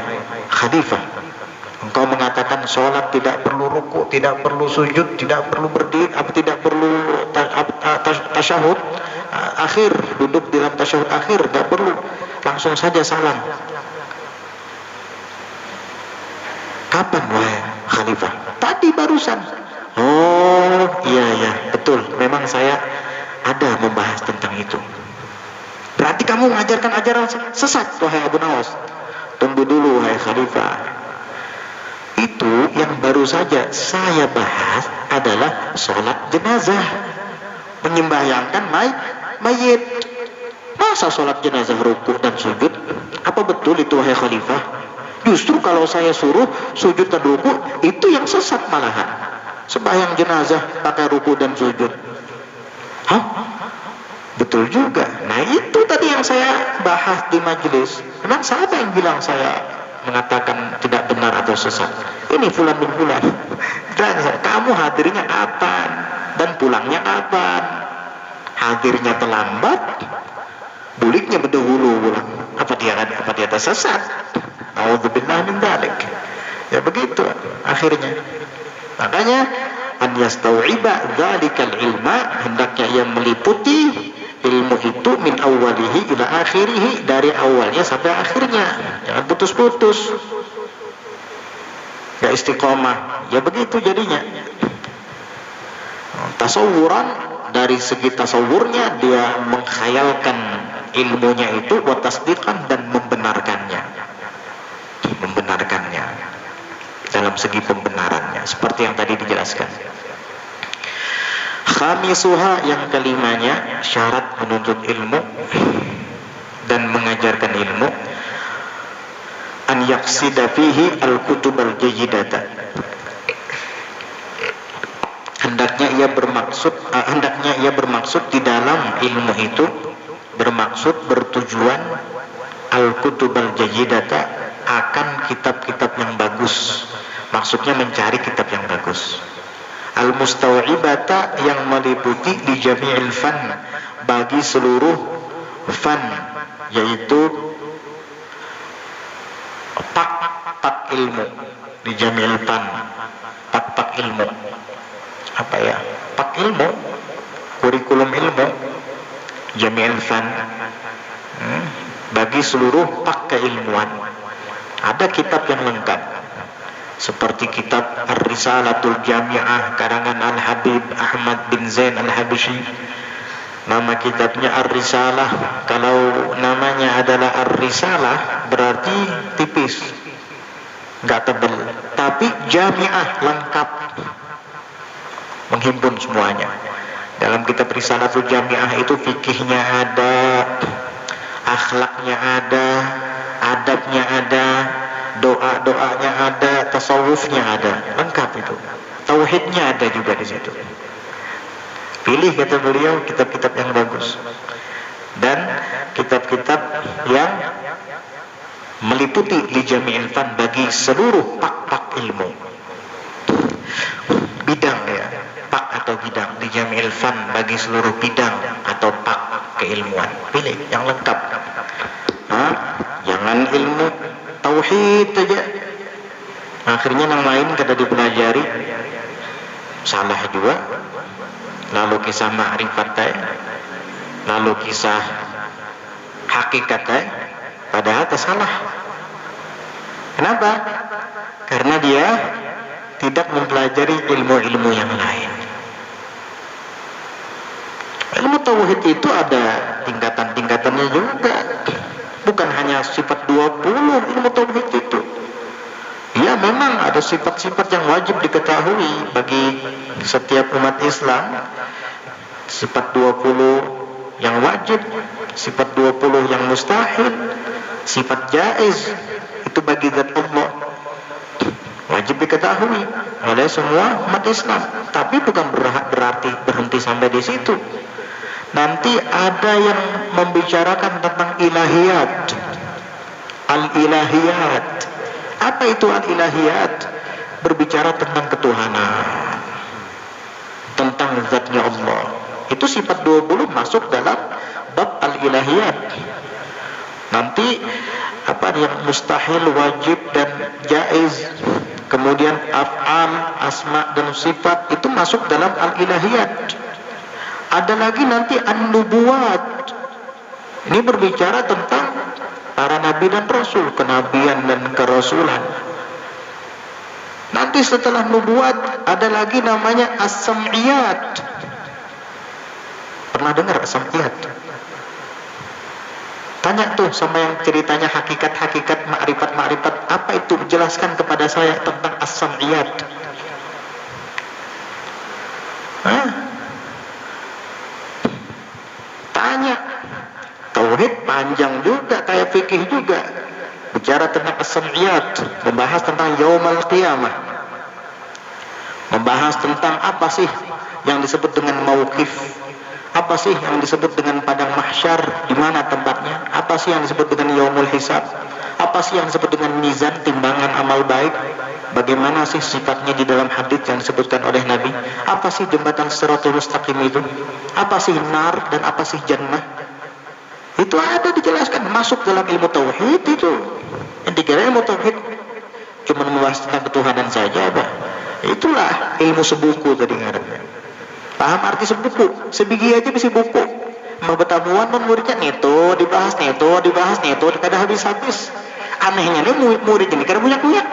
Khalifah? Engkau mengatakan sholat tidak perlu ruku, tidak perlu sujud, tidak perlu berdiri, tidak perlu tasyahud akhir, duduk dalam tasyahud akhir, tidak perlu, langsung saja salam. Kapan wahai Khalifah? Tadi barusan. Oh iya betul, memang saya ada membahas tentang itu. Berarti kamu mengajarkan ajaran sesat wahai Abu Nawas. Tunggu dulu hai khalifah. Itu yang baru saja saya bahas adalah sholat jenazah, menyembahyangkan mayit. Masa sholat jenazah rukuk dan sujud? Apa betul itu wahai khalifah? Justru kalau saya suruh sujud dan rukuk, itu yang sesat malahan. Sembahyang jenazah pakai rukuk dan sujud. Hah? Betul juga. Nah itu tadi yang saya bahas di majelis. Memang siapa yang bilang saya mengatakan tidak benar atau sesat? Ini fulan bin fulan. Dan kamu hadirnya kapan? Dan pulangnya kapan? Hadirnya terlambat, buliknya berdahulu pulang. Apa dia tersesat? A'udzubillah min dzalik. Ya begitu akhirnya. Makanya an yastau'iba dzalikal ilma, hendaknya ia meliputi ilmu itu min awwalihi ila akhirih, dari awalnya sampai akhirnya. Jangan putus-putus. Ya istiqomah. Ya begitu jadinya. Tasawuran, dari segi tasawurnya dia mengkhayalkan ilmunya itu, wa tasdiqan, dan membenarkannya dalam segi pembenarannya seperti yang tadi dijelaskan. Khamisuha, yang kelimanya, syarat menuntut ilmu dan mengajarkan ilmu, an yaqsida fihi al-kutub al-jayyidata, hendaknya ia bermaksud di dalam ilmu itu, bertujuan al-kutub al-jayyidata, akan kitab-kitab yang bagus. Maksudnya mencari kitab yang bagus. Al-mustaw'ibata, yang meliputi di jami'il fan, bagi seluruh fan, yaitu pak ilmu. Di jami'il fan, pak ilmu. Apa ya? Pak ilmu, kurikulum ilmu, jami'il fan, bagi seluruh pak keilmuan. Ada kitab yang lengkap, seperti kitab Ar-Risalatul Jami'ah karangan Al-Habib Ahmad bin Zain Al-Habsyi. Nama kitabnya Ar-Risalah. Kalau namanya adalah Ar-Risalah berarti tipis, enggak tebal. Tapi Jami'ah, lengkap, menghimpun semuanya. Dalam kitab Risalatul Jami'ah itu fikihnya ada, akhlaknya ada, adabnya ada, doa-doanya ada, tasawufnya ada, lengkap itu. Tauhidnya ada juga di situ. Pilih, kata beliau, kitab-kitab yang bagus dan kitab-kitab yang meliputi li jami'il fan, bagi seluruh pak ilmu. Bidang ya, pak atau bidang, li jami'il fan, bagi seluruh bidang atau pak keilmuan. Pilih yang lengkap. Jangan ilmu tauhid saja, akhirnya yang lain kada dipelajari, salah juga. Lalu kisah ma'rifat, lalu kisah hakikat, padahal salah. Kenapa? Karena dia tidak mempelajari ilmu-ilmu yang lain. Ilmu tauhid itu ada tingkatan-tingkatannya juga. Bukan hanya sifat 20 ilmu tauhid itu. Ya memang ada sifat-sifat yang wajib diketahui bagi setiap umat Islam. Sifat 20 yang wajib, sifat 20 yang mustahil, sifat jaiz, itu bagi zat Allah wajib diketahui oleh semua umat Islam. Tapi bukan berarti berhenti sampai di situ. Nanti ada yang membicarakan tentang ilahiyat, al-ilahiyat. Apa itu al-ilahiyat? Berbicara tentang ketuhanan, tentang zatnya Allah. Itu sifat 20 masuk dalam bab al-ilahiyat. Nanti apa yang mustahil, wajib, dan jaiz, kemudian af'al, asma, dan sifat, itu masuk dalam al-ilahiyat. Ada lagi nanti an-nubuwat. Ini berbicara tentang para nabi dan rasul, kenabian dan kerasulan. Nanti setelah nubuat ada lagi namanya as-sam'iyat. Pernah dengar as-sam'iyat? Tanya tuh sama yang ceritanya hakikat-hakikat, makrifat-makrifat, apa itu? Jelaskan kepada saya tentang as-sam'iyat. Tanya. Tauhid panjang juga, kayak fikih juga. Bicara tentang as-sam'iyat, membahas tentang yaumul qiyamah, membahas tentang apa sih yang disebut dengan mauqif, apa sih yang disebut dengan padang mahsyar, di mana tempatnya, apa sih yang disebut dengan yaumul hisab, apa sih yang disebut dengan mizan, timbangan amal baik, bagaimana sih sifatnya di dalam hadis yang disebutkan oleh Nabi, apa sih jembatan Shirathul Mustaqim itu, apa sih nar dan apa sih jannah, itu ada dijelaskan, masuk dalam ilmu tauhid itu. Yang dikira ilmu tauhid cuma membahas tentang ketuhanan saja, apa? Itulah ilmu sebuku tadi ngarannya. Paham arti sebuku? Sebiji aja bisa buku. Mau betamuan non muridnya neto dibahas, kada habis-habis. Anehnya nih murid ini kada punya kuyak.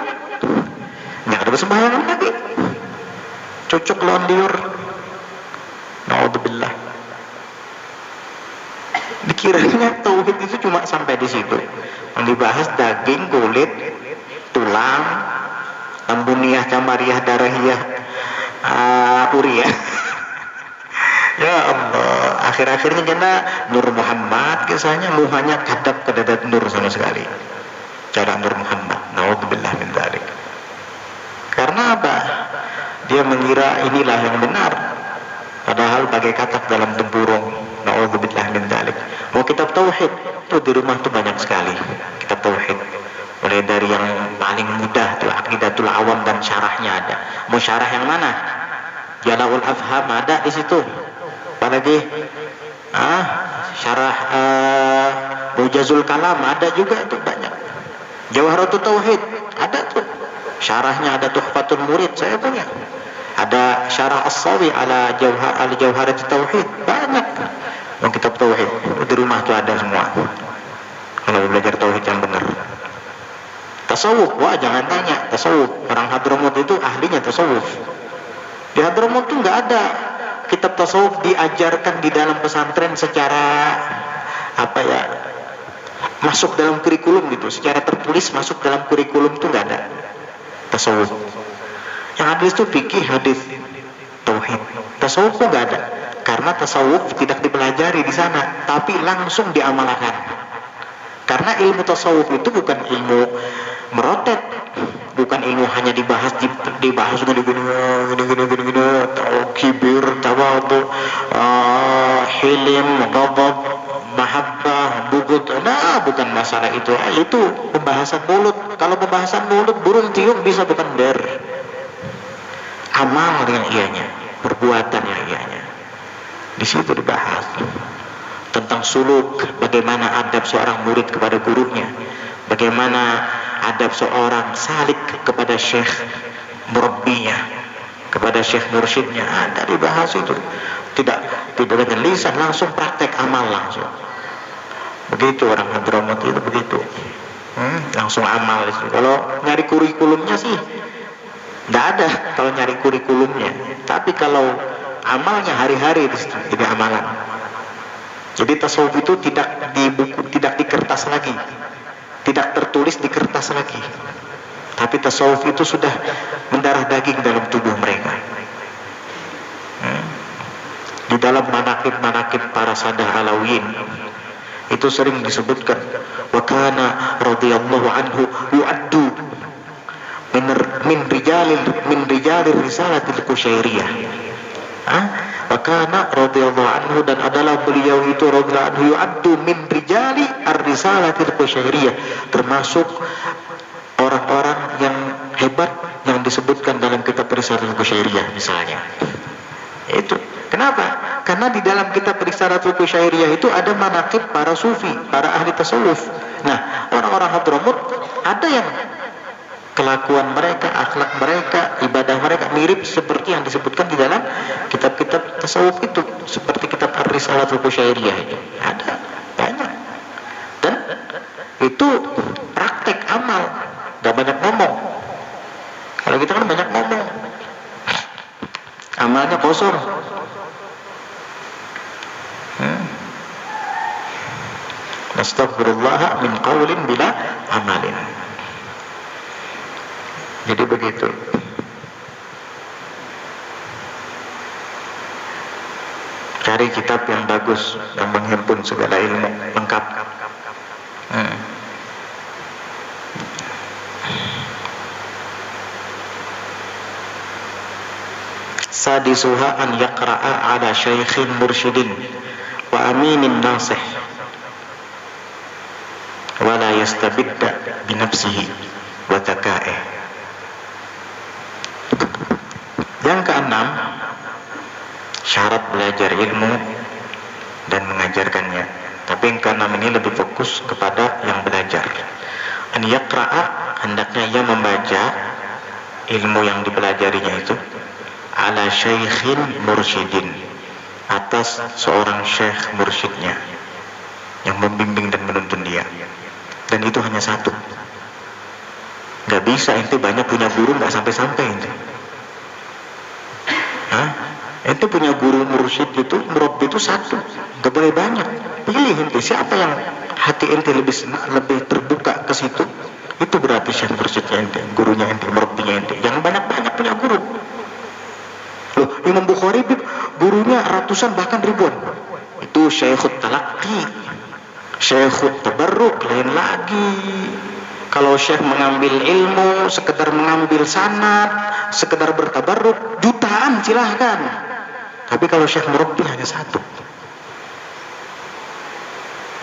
Nggak ada sembahyang lagi. Cocok lawan liur. Naudzubillah. Dikiranya tauhid itu cuma sampai di situ. Yang dibahas daging, kulit, tulang, lambuniah, camariah, darahiyah, uriah. Ya Allah, akhir-akhirnya kena Nur Muhammad, kisahnya muhanya kadap kedadat nur sama sekali. Cara Nur Muhammad, naudzubillah min dzalik. Karena apa? Dia mengira inilah yang benar, padahal bagai katak dalam tempurung. Naudzubillah min dzalik. Mau kitab tauhid itu di rumah tuh banyak sekali kitab tauhid. Mulai dari yang paling mudah tuh Aqidatul Awam dan syarahnya ada. Mau syarah yang mana? Jala'ul Afham ada di situ. Apalagi syarah Mujazul Kalam ada juga tuh banyak. Jawharatul Tauhid ada tuh. Syarahnya ada Tuhfatul Murid saya punya. Ada syarah As-Sawi ala Jawharatul Tauhid banyak. Kitab tauhid di rumah tuh ada semua. Kalau belajar tauhid yang benar. Tasawuf, wah jangan tanya. Tasawuf, orang Hadramut itu ahlinya tasawuf. Di Hadramut tuh nggak ada kitab tasawuf diajarkan di dalam pesantren secara apa ya, masuk dalam kurikulum gitu, secara tertulis masuk dalam kurikulum tuh nggak ada tasawuf. Yang hadis tuh fikih, hadis, tauhid. Tasawuf tuh nggak ada, karena tasawuf tidak dipelajari di sana, tapi langsung diamalkan. Karena ilmu tasawuf itu bukan ilmu merotet, bukan ilmu hanya dibahas gini, kibir, tawadhu, hilim, ghadab, mahabbah, bughd. Nah, bukan masalah itu. Itu pembahasan mulut. Kalau pembahasan mulut burung tiung bisa bukan der. Amal dengan ianya, perbuatan yang ianya. Di situ dibahas tentang suluk, bagaimana adab seorang murid kepada gurunya, bagaimana adab seorang salik kepada syekh murabbinya, kepada syekh mursyidnya. Ada dibahas itu. Tidak dengan lisan, langsung praktek amal langsung. Begitu orang Hadramut itu begitu. Langsung amal. Kalau nyari kurikulumnya sih tidak ada kalau nyari kurikulumnya. Tapi kalau amalnya hari-hari jadi amalan. Jadi tasawuf itu tidak di buku, tidak di kertas lagi, tidak tertulis di kertas lagi. Tapi tasawuf itu sudah mendarah daging dalam tubuh mereka. Di dalam manaqib para sadah alawiyin itu sering disebutkan, wa kana radhiyallahu anhu yu'addu min rijalir risalatil Qusyairiyah. Wakana radhiyallahu anhu, dan adalah beliau itu radhiyallahu anhu yu'addu min rijali ar-risalatil Qusyairiyah, termasuk orang-orang yang hebat yang disebutkan dalam kitab Risalatul Qusyairiyah misalnya. Itu kenapa? Karena di dalam kitab Risalatul Qusyairiyah itu ada manaqib para sufi, para ahli tasawuf. Nah, orang-orang Hadramut ada yang kelakuan mereka, akhlak mereka, ibadah mereka mirip seperti yang disebutkan di dalam kitab-kitab tasawuf itu, seperti kitab Ar-Risalatul Qusyairiyah itu. Ada banyak. Dan itu praktek amal, gak banyak ngomong. Kalau kita kan banyak ngomong, amalnya kosong. Astaghfirullah min qaulin bila amalin. Jadi begitu. Cari kitab yang bagus, yang menghimpun segala ilmu lengkap. Sadisuha an yaqra'a ala syaikhin mursyidin wa aminin nasih wa la yastabidda binafsihi wa taka'ih. Yang keenam, syarat belajar ilmu dan mengajarkannya. Tapi yang keenam ini lebih fokus kepada yang belajar. An yaqra'a, hendaknya ia membaca ilmu yang dipelajarinya itu ala syaikhin mursyidin, atas seorang syekh mursyidnya yang membimbing dan menuntun dia. Dan itu hanya satu. Gak bisa ente banyak punya guru gak sampai-sampai ente. Ente punya guru mursyid itu, murabbi itu satu, gak boleh banyak. Pilih ente siapa yang hati ente lebih terbuka ke situ. Itu berarti syekh mursyidnya ente, gurunya ente, murabbinya ente. Jangan banyak-banyak punya guru. Loh, Imam Bukhari gurunya ratusan bahkan ribuan. Itu syekhut talaqi, syekhut tabarruk, lain lagi. Kalau syekh mengambil ilmu, sekedar mengambil sanad, sekedar bertabarruk, jutaan silahkan. Tapi kalau syekh murabbi hanya satu,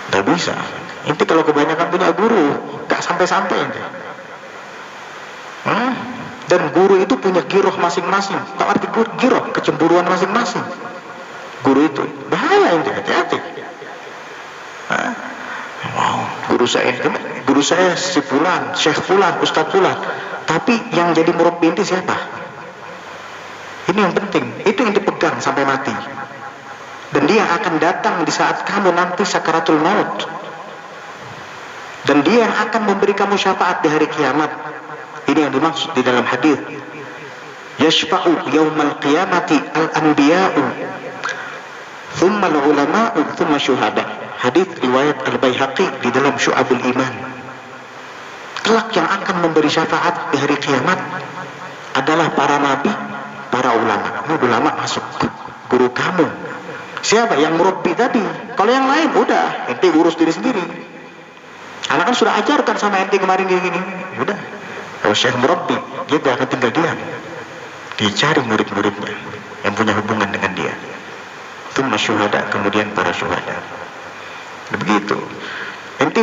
gak bisa. Inti kalau kebanyakan punya guru, gak sampai-sampai inti. Dan guru itu punya giroh masing-masing. Tahu arti giroh? Kecemburuan masing-masing. Guru itu bahaya, inti, hati-hati. Wow, guru saya si fulan, syekh fulan, ustadz fulan. Tapi yang jadi murabbi inti siapa? Ini yang penting. Itu yang dipegang sampai mati. Dan dia akan datang di saat kamu nanti sakaratul maut. Dan dia akan memberi kamu syafaat di hari kiamat. Ini yang dimaksud di dalam hadis. Yashfa'u yaumal qiyamati al-anbiya'u thumma al-ulama'u thumma syuhada. Hadis riwayat Al-Baihaqi di dalam Syu'abul Iman. Kelak yang akan memberi syafaat di hari kiamat adalah para nabi, para ulama. Ini ulama masuk guru kamu. Siapa? Yang murabbi tadi. Kalau yang lain udah, ente urus diri sendiri. Anak kan sudah ajarkan sama ente kemarin gini. Udah. Kalau syekh murabbi, dia akan tinggal diam. Dia cari murid-muridnya yang punya hubungan dengan dia. Itu masyuhada, kemudian para syuhada. Begitu. Ente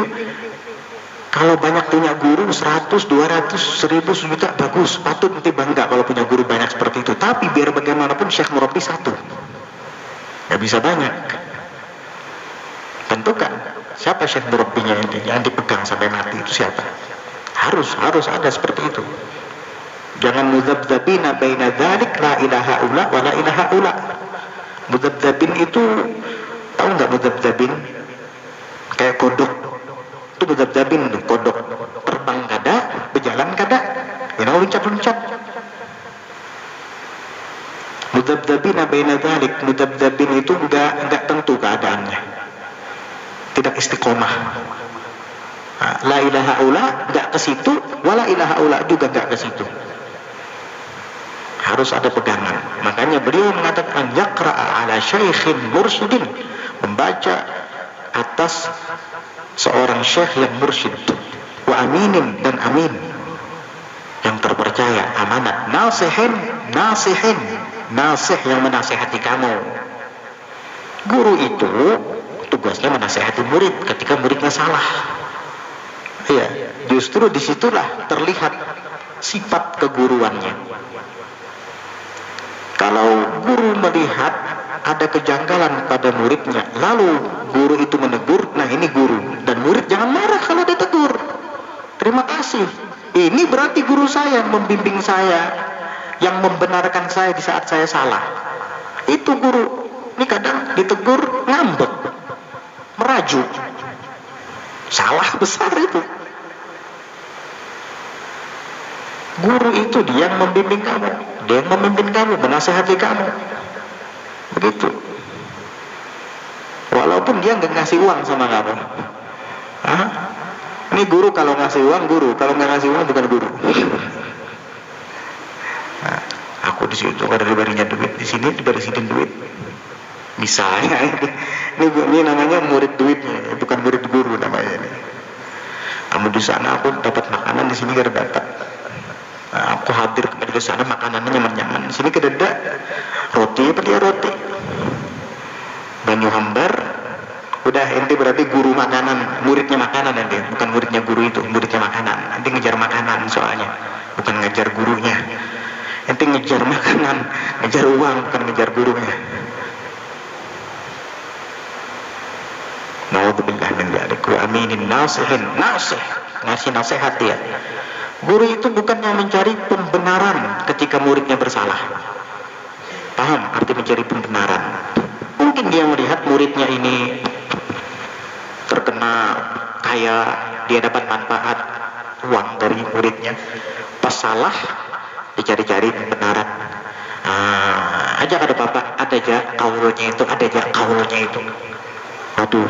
kalau banyak punya guru 100, 200, 1000, 1 juta, bagus. Patut ente bangga kalau punya guru banyak seperti itu. Tapi biar bagaimanapun syekh murabbi satu. Gak bisa banyak. Tentukan siapa syekh murabbinya ente yang dipegang sampai mati itu siapa? Harus ada seperti itu. Jangan mudzabdzabina baina dzalik, la ilaha illa wa la ilaha illa. Mudzabdzabin itu, tahu enggak mudzabdzabin? Kayak kodok. Itu mudzabdzabin tuh, kodok. Terbang kada, berjalan kada, yang loncat-loncat. Mudzabdzabina baina dzalik, mudzabdzabin itu enggak tentu keadaannya. Tidak istiqomah. La ilaha illa enggak ke situ, wala ilaha illa juga enggak ke situ. Harus ada pegangan. Makanya beliau mengatakan yaqra'a ala syaikhin mursyidin, membaca atas seorang syekh yang mursyid, wa aminin, dan amin, yang terpercaya, amanat, nasihin, nasih yang menasihati kamu. Guru itu tugasnya menasihati murid ketika muridnya salah. Iya, justru disitulah terlihat sifat keguruannya. Kalau guru melihat ada kejanggalan pada muridnya, lalu guru itu menegur, nah ini guru. Dan murid jangan marah kalau ditegur. Terima kasih. Ini berarti guru saya yang membimbing saya, yang membenarkan saya di saat saya salah. Itu guru. Ini kadang ditegur ngambek, merajuk. Salah besar itu. Guru itu dia yang membimbing kamu, dia yang memimpin kamu, menasihati kamu. Begitu. Walaupun dia nggak ngasih uang sama kamu, Hah? Ini guru kalau ngasih uang guru, kalau nggak ngasih uang bukan guru. Nah, aku di situ ada diberinya duit, di sini diberiin duit. Misalnya ini namanya murid duitnya, bukan murid guru namanya ini. Kamu di sana aku dapat makanan, di sini gak dapat. Nah, aku hadir ke majelis sana makanannya nyaman-nyaman. Di sini kededa roti apa dia roti? Banyu hambar. Udah ente berarti guru makanan, muridnya makanan nanti, bukan muridnya guru itu, muridnya makanan. Nanti ngejar makanan soalnya, bukan ngejar gurunya. Ente ngejar makanan, ngejar uang, bukan ngejar gurunya. Nauzubillah min dzalik wa aminin nasihin, ngasih nasihat dia. Guru itu bukannya mencari pembenaran ketika muridnya bersalah. Paham arti mencari pembenaran? Mungkin dia melihat muridnya ini terkena kaya, dia dapat manfaat uang dari muridnya. Pas salah dicari-cari pembenaran. Ajak ada bapak, ada aja kaulnya itu, ada aja kaulnya itu. Aduh,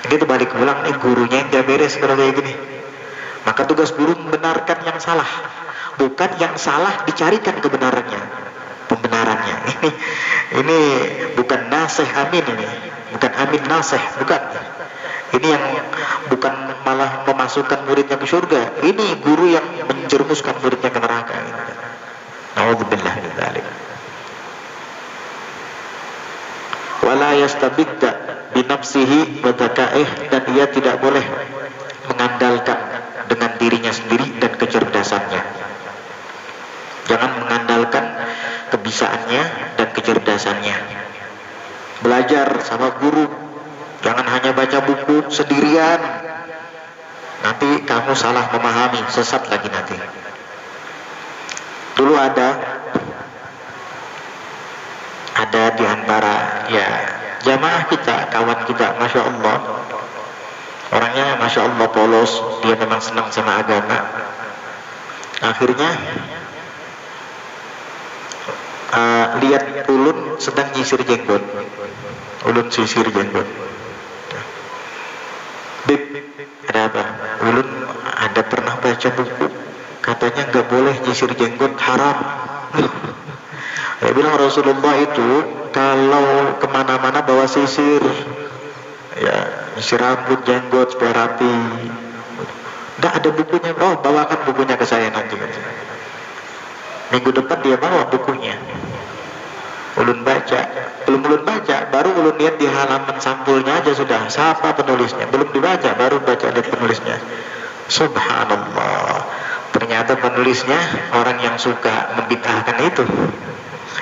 ini tuh balik pulang nih gurunya yang gak beres kalau kayak gini. Maka tugas guru membenarkan yang salah, bukan yang salah dicarikan kebenarannya, pembenarannya. Ini bukan nasih amin ini, bukan amin nasih, bukan. Ini yang bukan malah memasukkan muridnya ke surga. Ini guru yang menjerumuskan muridnya ke neraka. Nauzubillah min dzalik. Wala yastabidda binafsihi wa dzaka'ih, dan ia tidak boleh mengandalkan dengan dirinya sendiri dan kecerdasannya. Jangan mengandalkan kebisaannya dan kecerdasannya. Belajar sama guru, jangan hanya baca buku sendirian. Nanti kamu salah memahami, sesat lagi nanti. Dulu ada di antara ya jamaah kita, kawan kita, masya Allah, orangnya masya Allah polos, dia memang senang sama agama. Akhirnya lihat ulun sedang nyisir jenggot, ulun sisir jenggot. Bib, ada apa? Ulun ada pernah baca buku, katanya nggak boleh nyisir jenggot, haram. Dia bilang Rasulullah itu kalau kemana-mana bawa sisir, ya sisir rambut, jenggot supaya rapi. Nggak ada bukunya. Oh, bawakan bukunya ke saya nanti. Minggu depan dia bawa bukunya. Ulun baca, belum ulun baca, baru ulun lihat di halaman sampulnya aja sudah. Siapa penulisnya? Belum dibaca, baru baca lihat penulisnya. Subhanallah. Ternyata penulisnya orang yang suka membid'ahkan itu,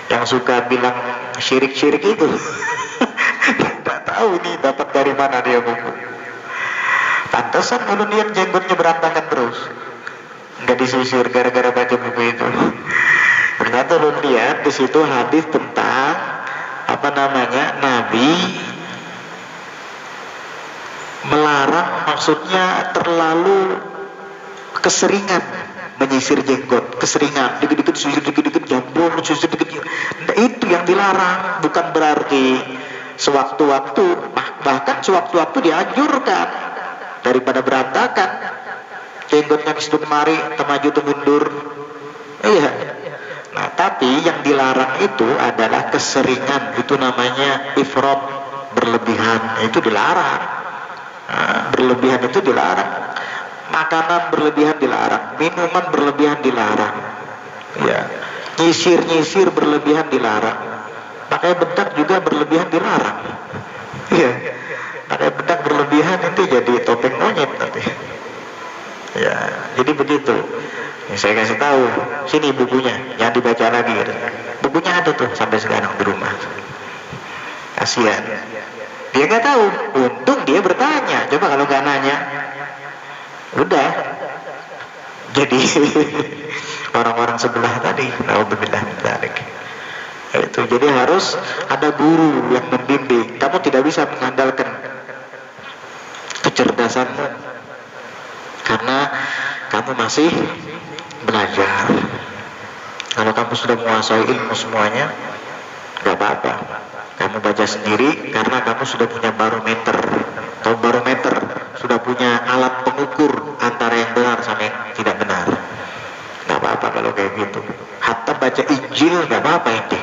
yang suka bilang syirik-syirik itu. Tidak tahu ini dapat dari mana dia buku. Pantesan ulun lihat jenggotnya berantakan terus, nggak disisir gara-gara baca buku itu. Ternyata ulun lihat di situ hadis tentang apa namanya, Nabi melarang, maksudnya terlalu keseringan menyisir jenggot, keseringan, dikit-dikit sisir, dikit-dikit jambul, sisir dikit. Nah, itu yang dilarang, bukan berarti sewaktu-waktu, bahkan sewaktu-waktu dianjurkan daripada berantakan jenggotnya kesitu kemari, temaju mundur. Iya. Nah, tapi yang dilarang itu adalah keseringan, itu namanya ifrat, berlebihan, itu dilarang. Nah, berlebihan itu dilarang. Makanan berlebihan dilarang, minuman berlebihan dilarang, ya, nyisir berlebihan dilarang, pakai bedak juga berlebihan dilarang, ya, pakai bedak berlebihan itu jadi topeng monyet nanti, ya, jadi begitu. Saya kasih tahu, sini bukunya, jangan dibaca lagi, bukunya ada tuh sampai sekarang di rumah. Kasihan, dia nggak tahu, untung dia bertanya, coba kalau nggak nanya. Udah jadi orang-orang sebelah tadi. Nauzubillah min dzalik. Itu jadi harus ada guru yang membimbing. Kamu tidak bisa mengandalkan kecerdasanmu karena kamu masih belajar. Kalau kamu sudah menguasai ilmu semuanya, gak apa-apa. Kamu baca sendiri karena kamu sudah punya barometer. Tahu barometer? sudah punya alat pengukur antara yang benar sama yang tidak benar. Nggak apa-apa kalau kayak gitu. Hatta baca Injil nggak apa-apa ente.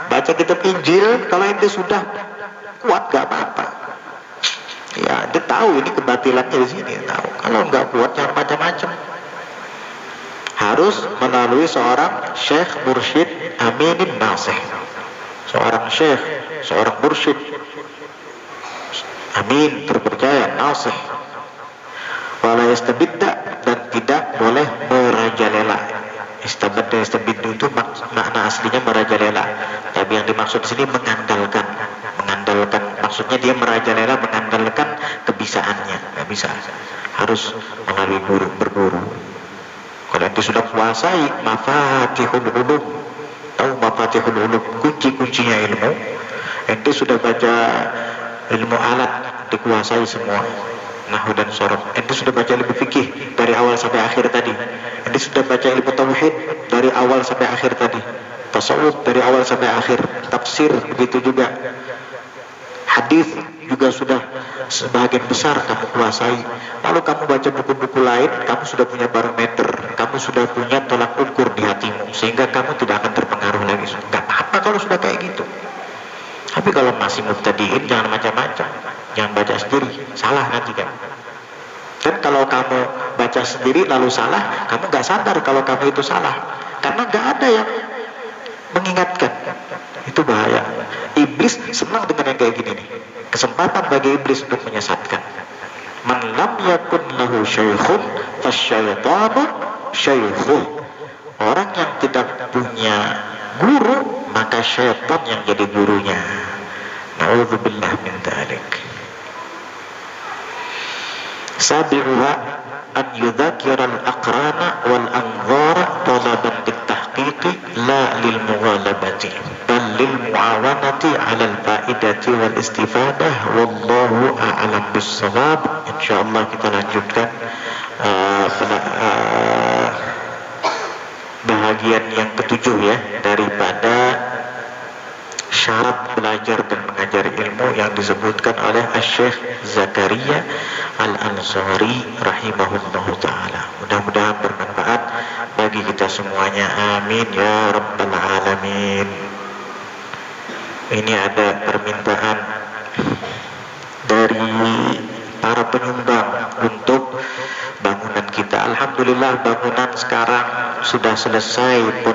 Baca kitab Injil kalau ente sudah kuat nggak apa-apa. Ya, dia tahu ini kebatilannya di sini, tahu. Kalau nggak kuat jangan macam-macam. Harus melalui seorang syekh mursyid aminin nasih. Seorang syekh, seorang mursyid amin, terpercaya, nasih. Wala yastabidda, dan tidak boleh merajalela. Istabidda itu makna aslinya merajalela. Tapi yang dimaksud di sini mengandalkan. Maksudnya dia merajalela mengandalkan kebisaannya. Nggak bisa. Harus melalui guru, berguru. Kalau itu sudah kuasai mafatihul ulum, tahu mafatihul ulum, kunci-kuncinya ilmu. Ente sudah baca ilmu alat, dikuasai semua, nahwu dan sorof. Ente sudah baca ilmu fikih dari awal sampai akhir tadi. Ente sudah baca ilmu tauhid dari awal sampai akhir tadi. Tasawuf dari awal sampai akhir. Tafsir begitu juga. Hadis juga sudah sebagian besar kamu kuasai. Lalu kamu baca buku-buku lain, kamu sudah punya barometer, kamu sudah punya tolak ukur di hatimu, sehingga kamu tidak akan terpengaruh lagi. Gak apa-apa kalau sudah kayak gitu. Tapi kalau masih mubtadiin, jangan macam-macam, jangan baca sendiri, salah nanti kan. Dan kalau kamu baca sendiri lalu salah, kamu gak sadar kalau kamu itu salah, karena gak ada yang mengingatkan. Itu bahaya. Iblis senang dengan yang kayak gini nih. Kesempatan bagi iblis untuk menyesatkan. Man lam yakun lahu syaikhun fasyaitanu syaikhuh. Orang yang tidak punya guru, maka syaitan yang jadi gurunya. Na'udzubillah min dzalik. Sabi'uha an yudhakira al-aqrana wal anzara talaban litahqiqi la lil mughalabati bal lil muawanati 'ala al-fa'idati wal istifadah wallahu a'lam bis-shawab. Insyaallah kita lanjutkan bahagian yang ketujuh ya daripada syarat belajar dan mengajar ilmu yang disebutkan oleh Syekh Zakaria Al-Ansari rahimahullahu ta'ala. Mudah-mudahan bermanfaat bagi kita semuanya. Amin ya rabbal alamin. Ini ada permintaan dari para penyumbang untuk bangunan kita. Alhamdulillah bangunan sekarang sudah selesai.